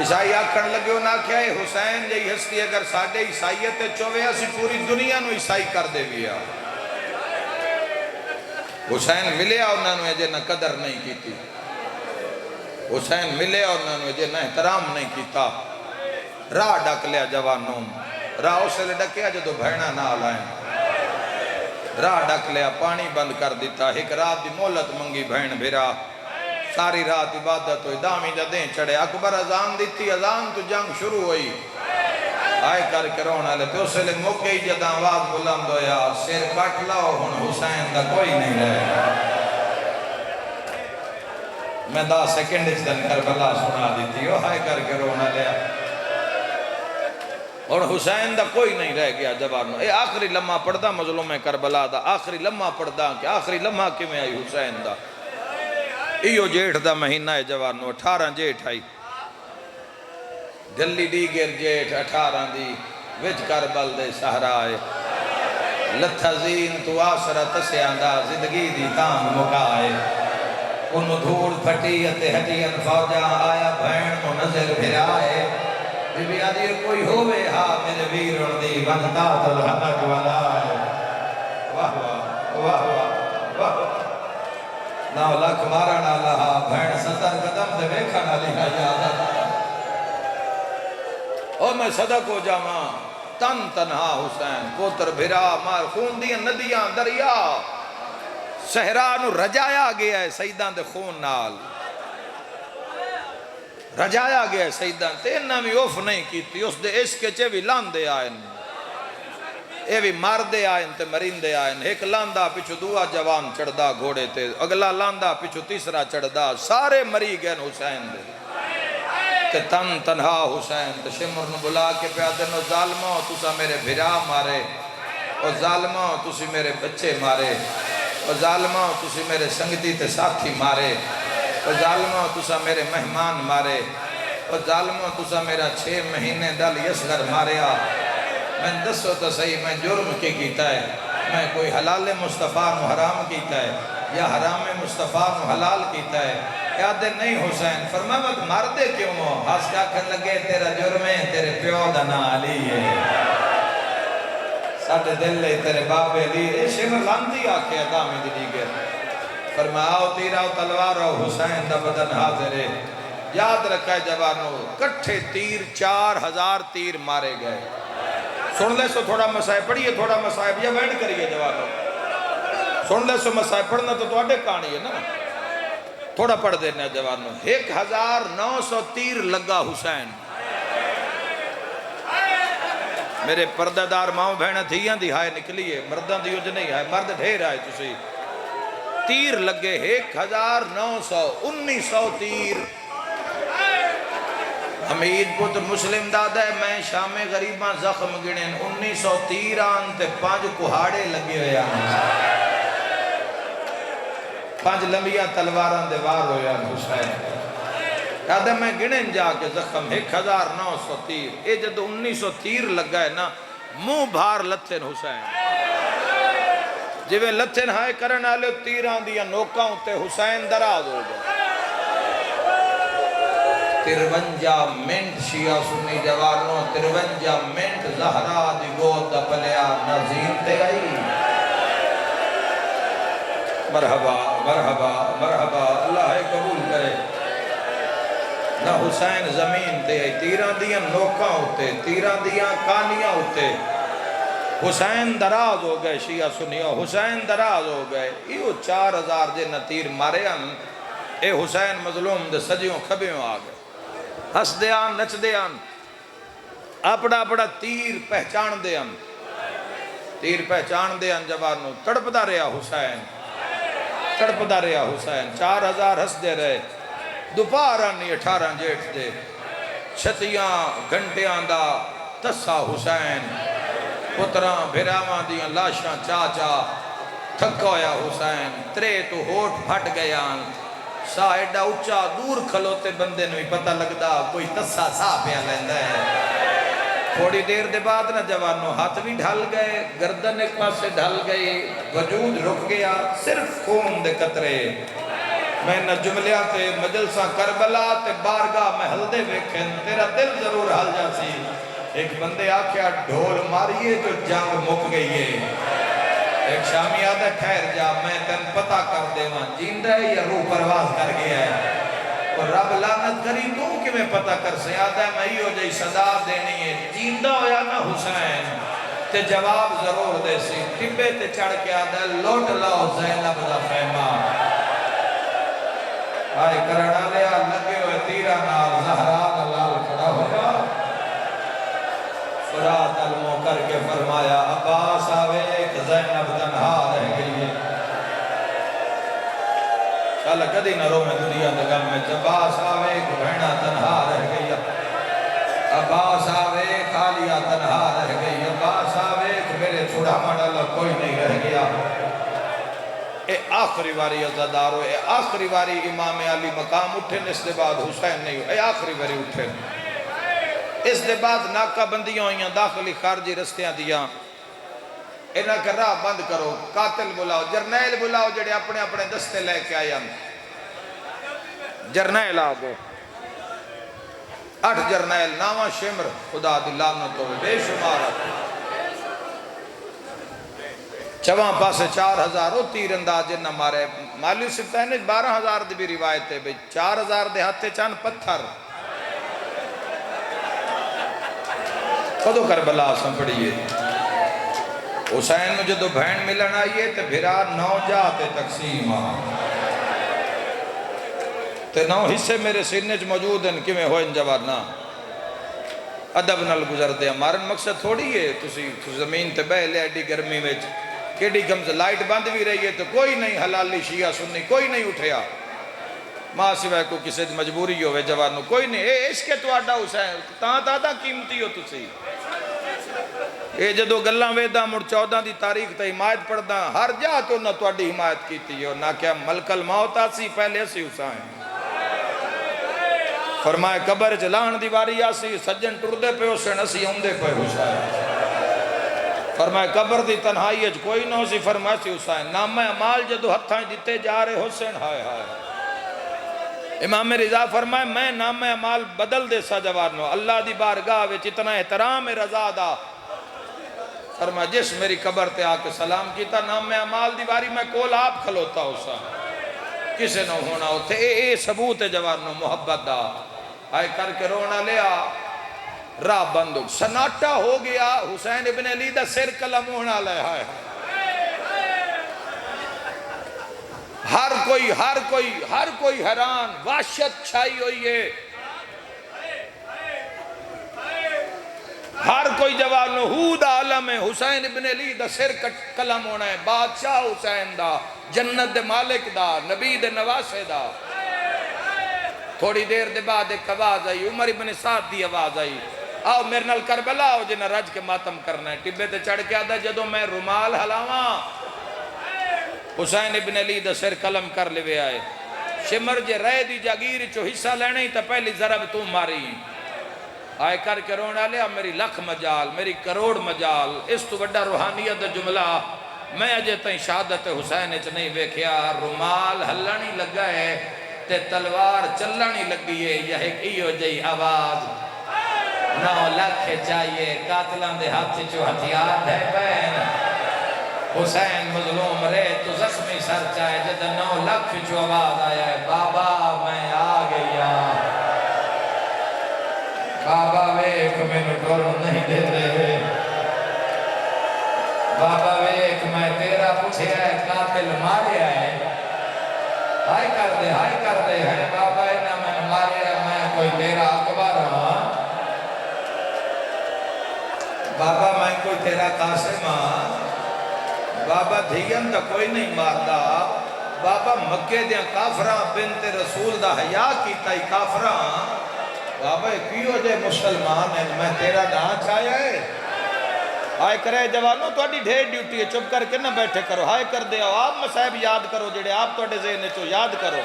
عیسائی آکھن لگے ہو نہ کیا ہے حسین جی ہستی اگر ساڑھے عیسائیت چوے اسی پوری دنیا نو عیسائی کر دے بیا حسین ملے انہوں نے جے نہ قدر نہیں کیتی حسین ملے انہوں نے جے نہ احترام نہیں کیتا راہ ڈک لیا جوانوں راہ اسے لے ڈکیا جدو بھیڑا نہ آلائیں راہ ڈک لیا پانی بند کر دیتا ایک رات دی مولت منگی بہن بھیرا ساری رات عبادت ہوئی دامی جدیں چڑھے اکبر ازان دیتی ازان تو جنگ شروع ہوئی آئے کر کے رونا لے تو اسے لے موقعی جداں آواز بلند ہویا سیر کٹ لاؤ ہن حسین دا کوئی نہیں رہے میں 10 سیکنڈ اس دن کربلا سنا دیتی ہو آئے کر کے رونا لیا اور حسین دا کوئی نہیں رہ گیا جوانوں اے آخری لمحہ پڑھدا مظلوم کربلا دا آخری لمحہ پڑھدا کہ آخری لمحہ کی میں آئی حسین دا ایو جیٹھ دا مہینہ ہے جوانوں 18 جیٹھ آئی دلی دیگر جیٹھ 18 دی وچ کربل دے سہرا آئے لتھا زین تو آسرت سے آندہ زندگی دی تام مکائے انہوں دھول پھٹی ہٹی فوجہ آیا بھین کو نظر پھرائے بی بی آدھی کوئی ہوئے ہاں میرے ویرون دی بنتا تلحق والا ہے واہ واہ واہ واہ واہ ناو لکھ مارا نہ لہا بھین 70 قدم دے ویکھا نہ لکھا یاد اور میں صدق ہو جاواں تن تنہا حسین پوتر بھرا مار خون دیاں ندیاں دریا صحرا نو رجایا گیا ہے سیدان دے خون نال رجایا گیا ہے سیدان تے انہاں بھی اوف نہیں کیتی اس دے عشق چے بھی لاندے آئین اے بھی مردے آئین تے مرندے آئین ایک لاندہ پچھو دعا جوان چڑھدا گھوڑے تے اگلا لاندہ پچھو تیسرا چڑھدا سارے مری گئے حسین دے تے تن تنہا حسین تے شمر نو بلا کے پیادن ظالموں تسا میرے بھرا مارے او ظالموں تسی میرے بچے مارے او ظالموں تسی میرے سنگتی تے ساتھی مارے او ظالموں تسا میرے مہمان مارے او ظالموں تسا میرا 6 مہینے دل یسغر ماریا میں دسو تو صحیح میں جرم کی کیتا ہے میں کوئی حلال مصطفیٰ نو حرام کیتا ہے یا حرام مصطفیٰ نو حلال کیتا ہے یاد نہیں حسین فرمایا مت مردے کیوں ہو ہاس کیا کھن لگے تیرا جرم ہے تیرے پیو دا نا علی ہے ساڑھے دل لے تیرے باب علی اے شمر لاندی آکے ادامی دی گئے فرمایا آؤ تیرا و تلوار و حسین دا بدن حاضر ہے یاد رکھا ہے جوانوں کٹھے تیر 4000 تیر مارے گئے سن لے سو تھوڑا مسائب پڑھئے تھوڑا مسائب یا وینڈ کریے جوانوں سن لے سو مسائب پڑھنا تو توڑے کہانی ہے نا تھوڑا پڑھ دینا جوانوں 1900 تیر لگا حسین میرے پردہ دار ماؤں بہن دھیاں دی ہائے نکلیے مردان دی اج نہیں ہے مرد ڈھیر آئے تسی تیر لگے 1919 تیر حمید پتر مسلم دادا ہے میں شام غریباں زخم گنین 1900 تیر آن تے 5 کہاڑے لگے ہوئے آن 5 لمبیاں تلواراں دے وار ہوئے آن حسین دادا میں گنین جا کے زخم 1900 تیر اے جدو 1900 تیر لگا ہے نا منہ بھار لتھن حسین جویں لتھن ہائے کرن آلے تیران دیا نوکاں تے حسین دراز ہو گئے 53 منٹ شیعہ سنی جوانوں 53 منٹ زہرا دی گود دا پلیا نظیم تے گئی مرحبا مرحبا مرحبا اللہ قبول کرے نہ حسین زمین تے تیران دیاں نوکاں ہوتے تیران دیاں کانیاں ہوتے حسین دراز ہو گئے شیعہ سنیو حسین دراز ہو گئے یہ 4000 جے نتیر مارے ہم اے حسین مظلوم دے سجیوں کھبیوں آگئے ہس دے آن نچ دے آن اپڑا اپڑا تیر پہچان دے آن تیر پہچان دے آن جوانوں تڑپ دا رہا حسین تڑپ دا رہا حسین 4000 ہس دے رہے دوپارہ نہیں 18 جیٹھ دے چھتیاں گھنٹیاں دا تسا حسین پتراں بھیراواں دیاں لاشاں چاچا تھکا ہویا حسین ترے تو ہوٹ پھٹ گیاں سا ایڈا اچھا دور کھلوتے بندے نوی پتہ لگدا کوئی تسا سا پیا لیندہ ہے تھوڑی دیر دے بعد نہ جوانوں ہاتھ بھی ڈھل گئے گردن ایک پاس سے ڈھل گئی وجود رک گیا صرف خون دے قطرے میں نہ جملیاں تے مجلساں کربلا تے بارگاہ محل دے ویکھن تیرا دل ضرور حل جاسی ایک بندے آکھیا ڈھول ماریے تو جنگ مک گئی ہے ایک شامی آدھا ٹھہر جا میں تن پتہ کر دے وہاں جیندہ ہے یا روح پرواز کر گیا ہے اور رب لعنت کری تو کہ میں پتہ کر سے آدھا ہے میں ہو جائی صدا دینی ہے جیندہ ہویا نا حسین تے جواب ضرور دے سی ٹبے تے چڑھ کے آدھا ہے لوٹ لاؤ زینب دا خیمہ آئے کرنا لیا لگے ہوئے تیرہ نال زہرا دلال کھڑا ہویا فرات علموں کر کے فرمایا عباس آوے ایک زینب تنہا رہ گئی ہے شاءاللہ کدی نہ رو میں دنیا دگم میں عباس آوے ایک بھیڑا تنہا رہ گئی ہے عباس آوے ایک خالیہ تنہا رہ گئی ہے عباس آوے ایک میرے چھوڑا مڈالا کوئی نہیں رہ گیا اے آخری واری عزادارو اے آخری واری امام علی مقام اٹھن اس دے بعد حسین نہیں ہو اے آخری واری اٹھن اس دے بعد ناکہ بندیاں ہوئیاں داخلی خارجی رستیاں دیاں انہاں کا راہ بند کرو قاتل بلاؤ جرنیل بلاؤ جڑے اپنے اپنے دستے لے کے آیا جرنیل آگو 8 جرنیل ناما شمر خدا دی لعنت ہوئے بے شمارت چواں پاسے 4000 تیر انداز جنہ مارے مالیو سبتہ نے 12000 دی بھی روایت ہے 4000 دے ہاتھے چاند پتھر خودو کربلا سنپڑیے حسین میں جدو بہن ملن آئیے تے بھرا 9 جاتے تقسیم تے 9 حصے میرے سینے چ موجود ہیں کیویں ہوئن جوارنا ادب نال گزر دے ہمارا مقصد تھوڑی ہے تسی زمین تے بہ لے ایڈی گرمی وچ کیڈی گمز لائٹ بند بھی رہی ہے تو کوئی نہیں حلالی شیعہ سنی کوئی نہیں اٹھیا ماں سوائے کو کسی مجبوری ہوئے جوانوں کوئی نہیں اے عشق تو آڈا حسین تاں دادا قیمتی ہو تسی اے جدو گلاں ویدہ مڑ 14 دی تاریخ تا حمایت پڑھدا ہر جا تو نہ تواڈی حمایت کیتی ہو نہ کیا ملک الموت آسی پہلے اسی حسین فرمائے قبر جلان دیواری آسی سجن ٹردے پہ حسین اسی اوندے پہ حسین فرمائے قبر دی تنہائی اج کوئی نہ سی فرمائے سی حسین نام اعمال جدو ہتھاں دیتے جا رہے حسین ہائے ہائے امام رضا فرمائے میں نام اعمال بدل دے سا جوانو اللہ دی بارگاہ وچ اتنا احترام رضا دا فرمائے جس میری قبر تے آ کے سلام کیتا نام اعمال دیواری میں کول آپ کھلوتا حسین کسے نہ ہونا ہوتے اے ثبوت جوانو محبت دا آئے کر کے رونا لیا راہ بند سناٹا ہو گیا حسین ابن علی دا سر کلم ہونا لے ہائے ہر کوئی حیران وحشت چھائی ہوئی ہے ہر کوئی جوان ہود عالم ہے حسین ابن علی دا سر قلم ہونا ہے بادشاہ حسین دا جنت دے مالک دا نبی دے نواسے دا تھوڑی دیر دے بعد ایک آواز آئی عمر ابن سعد دی آواز آئی آؤ میرے نال کربلا آؤ جنہ رج کے ماتم کرنا ہے ٹبے تے چڑھ کے آدھا جدو میں رومال ہلاواں حسین ابن علی دا سر قلم کر لے آئے شمر جے رہ دی جاگیر چو حصہ لینے ہی تا پہلی ضرب تو ماری آئے کر کے رونا لیا میری لکھ مجال میری کروڑ مجال اس تو بڑا روحانیت دا جملہ میں اجے تائیں شہادت حسین اچ نہیں ویکھیا رومال ہلانی لگا ہے تے تلوار چلانی لگی ہے یہ ایک ایو جئی آواز 9 لاکھ چاہیے قاتلان دے ہاتھ چو ہتھیار ہے بین حسین مظلوم رہے تو زخمی سر چاہے جدہ 9 لاکھ چو آواز آیا ہے بابا میں آ گیا بابا ویک میں نکروں نہیں دیتے بابا ویک میں تیرا پوچھے ہے قاتل ماریا ہے ہائی کر دے ہے بابا انہا میں ماریا میں کوئی تیرا اکبر ہاں بابا میں کوئی تیرا قاسم ہاں بابا دھیان دا کوئی نہیں ماردا بابا مکے دیاں کافراں بنت رسول دا حیاء کیتا ہی کافراں بابا کیوں جے مسلمان ہیں میں تیرا نام چاہیا ہے ہائے کرے جوانوں تو اڈی ڈھیر ڈیوٹی ہے چپ کر کے نہ بیٹھے کرو ہائے کر دے آپ مصائب یاد کرو جڑے آپ تو اڈے ذہنے چو یاد کرو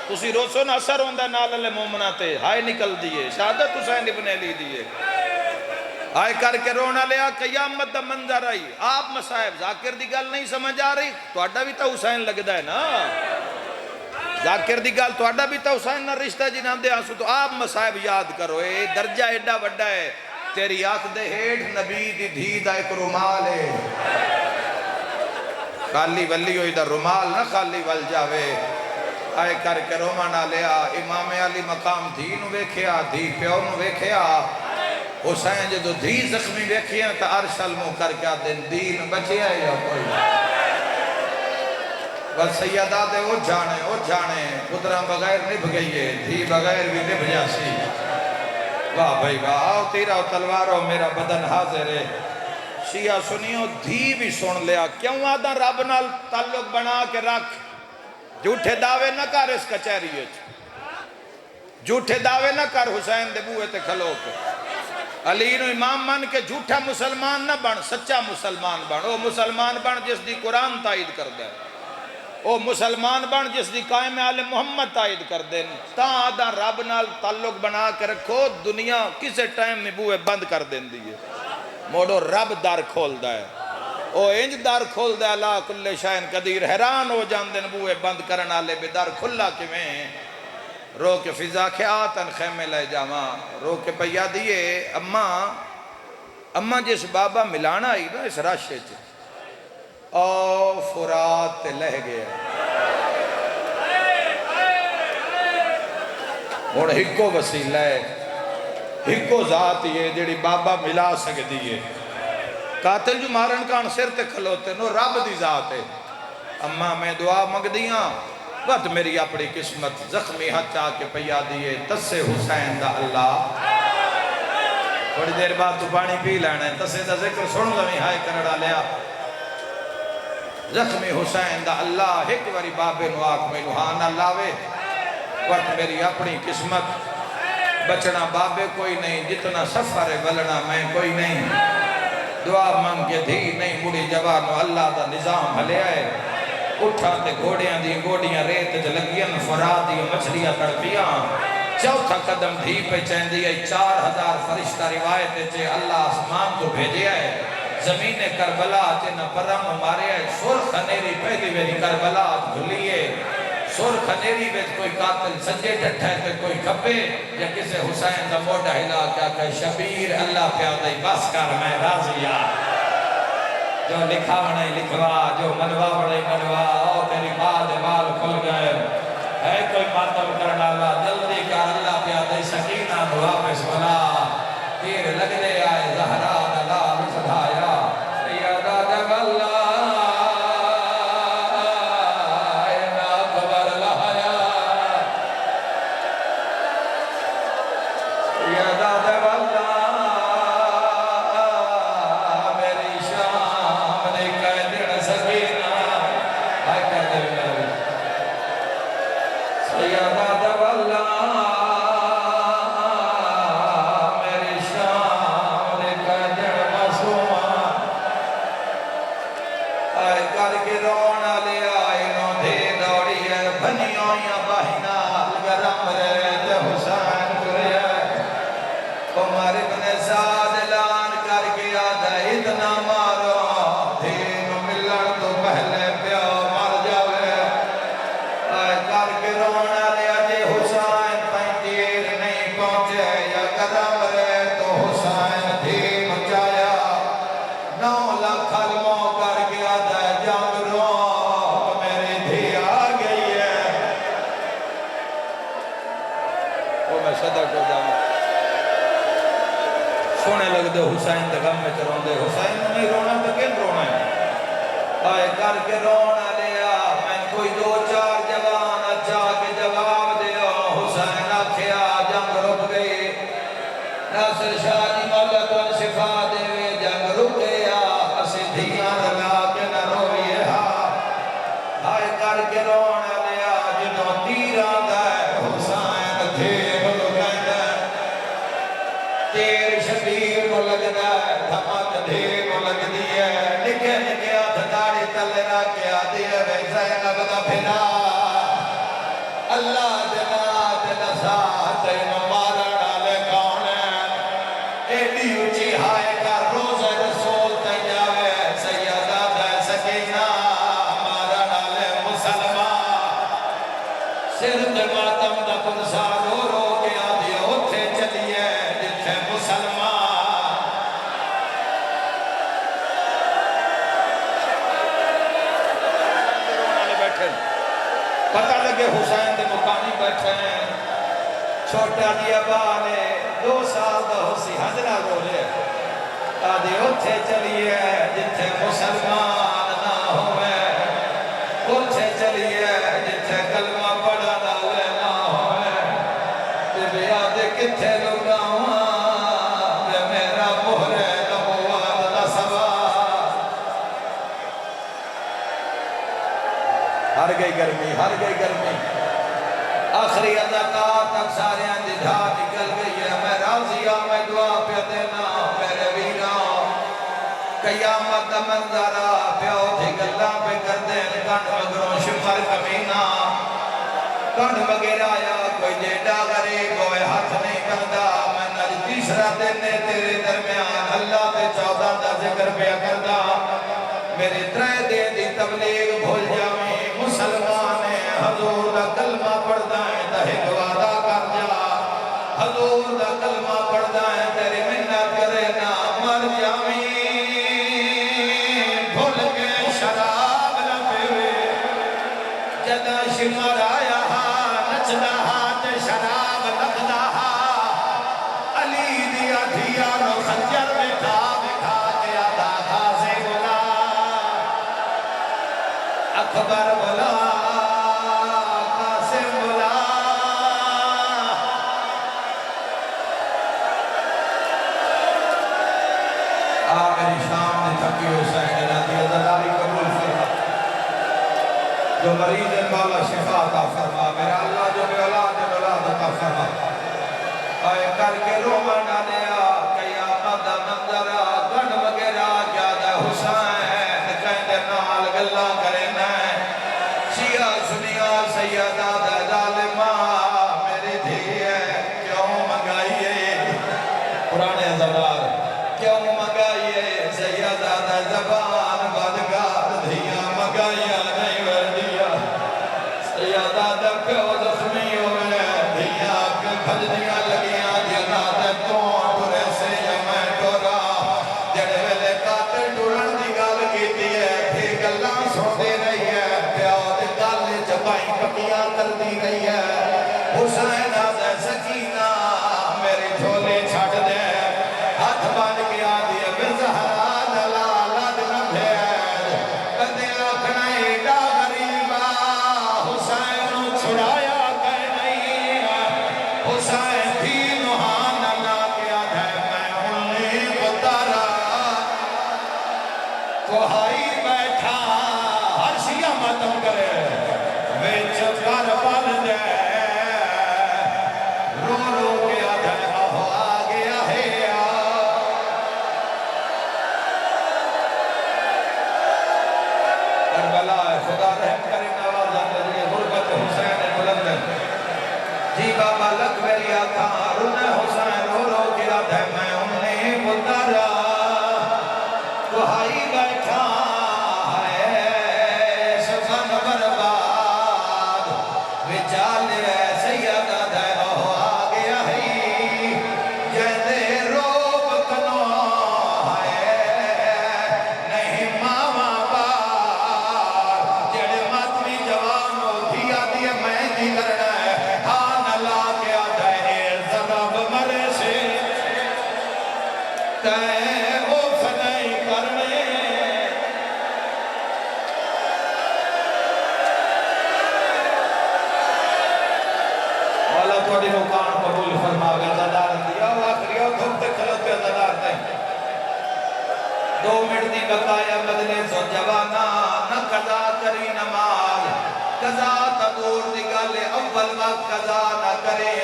تسی روسو نہ اثر ہوندہ نال اللہ مومنہ تے ہائے نکل دیئے شہادت حسین ابن علی دیئے ہائے کر کے رونا لیا قیامت دا منظر آئی آپ مصائب ذاکر دی گل نہیں سمجھ آ رہی تو اڈا بھی تا حسین لگ دا ہے نا ذاکر دی گل تو اڈا بھی تا حسین نہ رشتہ جی نام دے آنسو تو آپ مصائب یاد کرو اے درجہ ایڈا وڈا ہے تیری آنکھ دے ہیٹ نبی دی دھی دا ایک رومال ہے خالی ولی ہوئی دا رومال نہ خالی ول جاوے آئے کر کے رومانا لیا امام علی مقام دھی نو ویکھیا دھی پیو نو ویکھیا حسین جدو دھی زخمی ویکھیا تا عرش علمو کر کے دن دین بچیا ہے یا کوئی بس سیدہ دے وہ جانے قدرہ بغیر نبھ گئی ہے دھی بغیر بھی نبھ جاسی واہ بھائی واہ آؤ تیرا و تلوارو میرا بدن حاضر ہے شیعہ سنیو دھی بھی سن لیا کیوں آدھا رب نال تعلق بنا کے رکھ جھوٹے دعوے نہ کر اس کچہری جھوٹے دعوے نہ کر حسین دے بوئے تے کھلو کے علی نو امام من کے جھوٹا مسلمان نہ بن سچا مسلمان بن او مسلمان بن جس دی قرآن تائید کر دے او مسلمان بن جس دی قائم آل محمد تائید کر دیں تا آدھا رب نال تعلق بنا کے رکھو دنیا کسے ٹائم میں بوئے بند کر دیں دیئے موڑو رب در کھول دا ہے او انج در کھول دا اللہ کل شائن قدیر حیران ہو جان دن بوئے بند کرنا لے بے در کھلا کے میں رو کے فضا کے آتن خیمے لے جاما رو کے پیا دیئے اماں جس بابا ملانا ہی نا اس راشے چھے او فرات لہ گیا اور ہکو وسیلہ ہے ہکو ذات یہ جڑی بابا ملا سکتی ہے قاتل جو مارن کان سر تے کھلوتے نو رب دی ذات ہے اماں میں دعا مگ دیاں وقت میری اپنی قسمت زخمی ہاتھ چاہ کے پیا دیئے تسے حسین دا اللہ تھوڑی دیر بعد تو پانی پی لینا ہے تسے دا ذکر سن لویں ہائے کرڑا لیا زخمی حسین دا اللہ ایک واری بابے نو آکھ میں نوحانہ لاوے وقت میری اپنی قسمت بچنا بابے کوئی نہیں جتنا سفر ولنا میں کوئی نہیں دعا منگ کے دھی نہیں مڑی جوانو اللہ دا نظام ہلے آئے اٹھا تے گھوڑیاں دی گوڑیاں ریت جلگیاں فراد دی مچھلیاں تڑپیاں چوتھا قدم دھی پہ چیندی ہے 4000 فرشتہ روایت چے اللہ آسمان تو بھیجے آئے زمین کربلا چے پرم مارے آئے سرخ نیری پہلی ویری کربلا دھلیے سرخ نیری ویت کوئی قاتل سجے ڈٹھا ہے تے کوئی کھپے یا کسے حسین دا موڑا ہلا کیا کہ شبیر اللہ پیادہ بس کر میں راضیا جو لکھا بڑھائی لکھوا جو منوا بڑھائی منوا او تیری ماں دے مال کھل گئے ہے کوئی ماتم کرنا اللہ جلدی کر اللہ پیادہ سکینہ دعا پہ سولا تیر لگ لے آئے زہرا نلا مصدھایا سیادہ جب اللہ وہ میں صدق ہو جاؤں سونے لگ دے حسین دے غم میں روندے حسین نہیں رونا تو کن رونا ہے آئے کر کے رونا لیا میں کوئی دو چار جوان اچھا کے جواب دیا حسین آکھیا جنگ رک گئی ناصر شاہ جی مولا تو شفا دے جنگ رک گیا اسی دھیاں لگا کے نہ روئیے آئے کر کے رونا لیا جنہوں تیر آدھا ہے حسین دھیر لگا تیر شبیر کو لگنا ہے دھمک دھیر کو لگ دی ہے نکے نکے ہاتھ داڑھی تلے را کے آدھی ہے ویسے لگنا پھرا اللہ جنات نسات مارا ڈالے کون ہے ایڈی اچھی ہائے کا روز رسول تجاوے سیدہ دے سکینہ مارا ڈالے مسلمان سر دے ماتم دا پنسا رو رو کے آدھی ہوتے چلیے جتھے مسلمان پتہ لگے حسین دے مقامی بیٹھے ہیں چھوٹا دیا بانے 2 سال دا ہو سی حضرہ رو لے آدھی ہوتے چلیے جتھے مسلمان نہ ہوئے ہوتے چلیے جتھے کلمہ پڑھا نہ ہوئے نہ ہوئے تے بیادے کتھے لگا ہوا بے میرا مہرے نبوات دا سوا ہر گئی گرمی آخری اداکار تک سارے اندھا نکل گئی ہے میں راضی ہوں میں دعا پہ دینا میرے ویران قیامت منظرہ پیو تھی گلہ پہ کر دیں کنڈ مگروں شفر کمینہ کنڈ مگر آیا کوئی جیڈا غریب ہوئے ہاتھ نہیں کردہ میں نج تیسرا دینے تیرے درمیان اللہ پہ 14 دا ذکر پہ کردہ میرے 3 دن دی تبلیغ بھول جاویں مسلمان حضور دا کلمہ پڑھدا ہے تہک وعدہ کر جا حضور دا کلمہ پڑھدا ہے تیری منت کرے نا مر جاویں بھول کے شراب نہ پیوے جدا شمر آیا نچدا تے شراب لگدا علی دیا دھیا نو خنجر بٹھا بٹھا کے آدھا غازی بلا اکبر بلا قاسم بلا میری شام نے تھکی حسین رضی اللہ قبول فرما جو مریض ہے مولا شفا عطا فرما میرا اللہ جو بے اولاد عطا فرما اے کر کے رومن ڈالیا قیامت منظرہ گھڑ وغیرہ جادہ حسین کہتے نال گلہ کرنا شیعہ سنیا سیدہ دا ظالمہ میری دھی ہے کیوں منگائیے پرانے زبان کیوں منگائیے سیدہ دا زبان بدگار دھیاں منگائیاں نہیں وردیا سیدہ دا پیو زخمی ہوئے دھیاں کے بھجنیاں لگیاں جنا دے تو ٹورے سے یا میں ٹورا جڑے ویلے کاتے ٹورن دی گال کی دیئے پھر گلاں سوٹے رہی ہے پیو دے گالے چپائی کپیاں کر دی رہی ہے حسین آزے سکینہ میری جھولے چھٹ دے ہاتھ بان کے آدھی اب زہرا دلالت نہ بھیج کدے آکھنا ایڈا غریبا حسین چھڑایا کہ نہیں حسین بھی نوحان اللہ کے آدھے میں انہیں بتارا کوہائی بیٹھا ہر شیعہ ماتم کرے ویچ کر بل دے رو رو کے آدھے آہو آگیا ہے کربلا ہے خدا رحم کرے نوازہ تجھے غربت حسین بلند جی بابا لکھ میری آتھا رونے حسین رو رو کے آدھے میں انہیں بتارا کوہائی بیٹھا ہے سفن برباد وچال سیدہ دے آگیا ہے جہدے روب کنو ہے نہیں ماما بار جڑے ماتمی جوانو دیا دیا میں کی کرنا ہے ہاں نلا کے آدھے ماغا زدار دیا آخری دھوپتے کھلوتے زدار دیں 2 منٹ دی بقایا مجلس و جوانا نہ قضا کری نماز قضا تدور دی گالے اول وقت قضا نہ کرے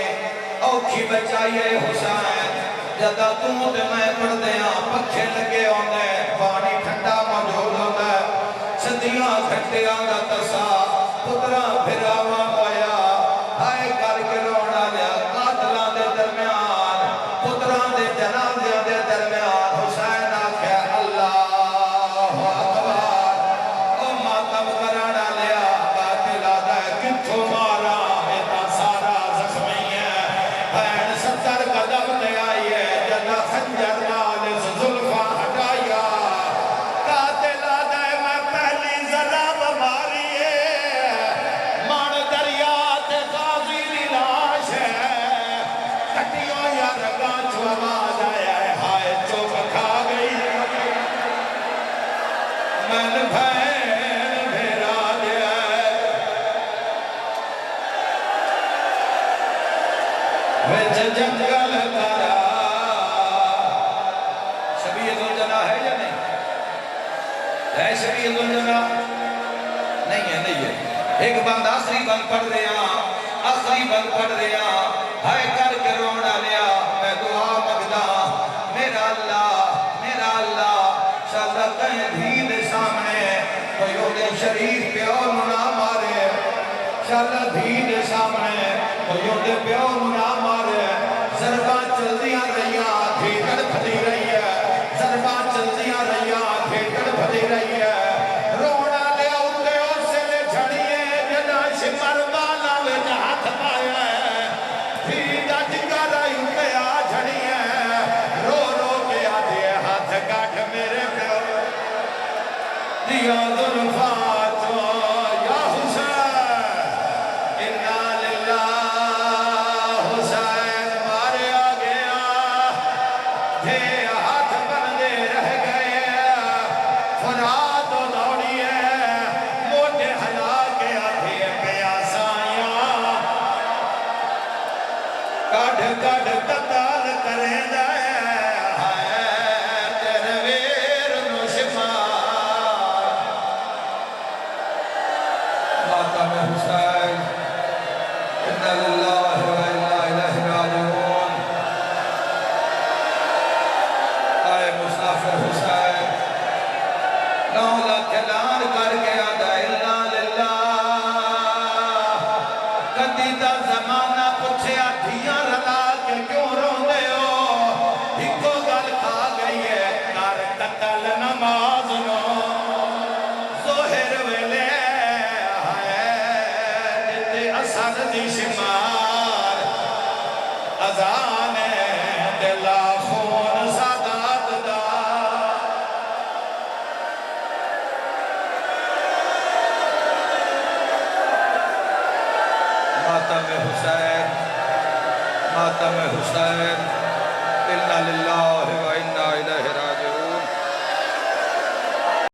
اوکھی بچائیے حسین جدہ تم دے میں پڑھ دیاں پکھے لگے ہوندے پانی ٹھنڈا موجود ہوندے صدیاں گھٹے آنگا تسا پترہ پھراوا پایا ہائے کر کے رونا لیا قاتلان دے درمیان پتران دے جنازیاں دے درمیان حسین آکھے اللہ اکبر او ماتم کرانا لیا قاتل آدھے کتھو مارا ایتا سارا زخمی ہے بین 70 قدم دے آئی ہے جنہ خنجر نال اس ظلفہ ہٹایا قاتل آدھے میں پہلی ضرب ماری ہے مان دریا تے غازی دی لاش ہے کٹیوں یا رگاں چو آواز آیا ہے ہائے چوک کھا گئی من بھین بھیرا دیا وچ جنگل کرا شبیہ الجنہ ہے یا نہیں ہے شبیہ الجنہ نہیں ہے ایک بند آخری بند پڑھ رہے ہیں ہائے کر کے رونا لیا میں دعا مگدا میرا اللہ شاہدہ کہیں دھید سامنے کوئی ہوتے شریف پہ اور منا مارے شاہدہ دھید سامنے کوئی ہوتے پہ اور منا مارے ضربان چلدیاں رہیاں دھیکڑ پھٹی رہی ہے ضربان چلدیاں رہیاں دھیکڑ پھٹی رہی ہے رونا لیا اٹھے اور سے لے جھڑیے جنا شمر بالا لے ہاتھ پایا ہے دھیدہ جگہ رہی اٹھے آ جھڑیے رو رو کے آدھے ہاتھ کاٹ میرے پہ دیا ظلفاتو یا حسین انا للہ حسین مارے آ گیا دے ہاتھ بندے رہ گئے فرات و دوڑی ہے موٹے حیا کے آدھے پیاسائیاں کڑ قتال کریں جائے ہائے تیرے ویر نو شمار ماتم حسین انا للہ و انا الیہ راجعون آئے مسافر حسین نولا کلان کر کے آدھا انا للہ کدی دا زمانہ پوچھے آدھیاں رلا کے کیوں روندے ہو ہکو گل کھا گئی ہے کر قتل نماز نو ظہر ویلے ہائے اثر دی شمار اذان دلا خون سادات دا ماتم حسین انا للہ و انا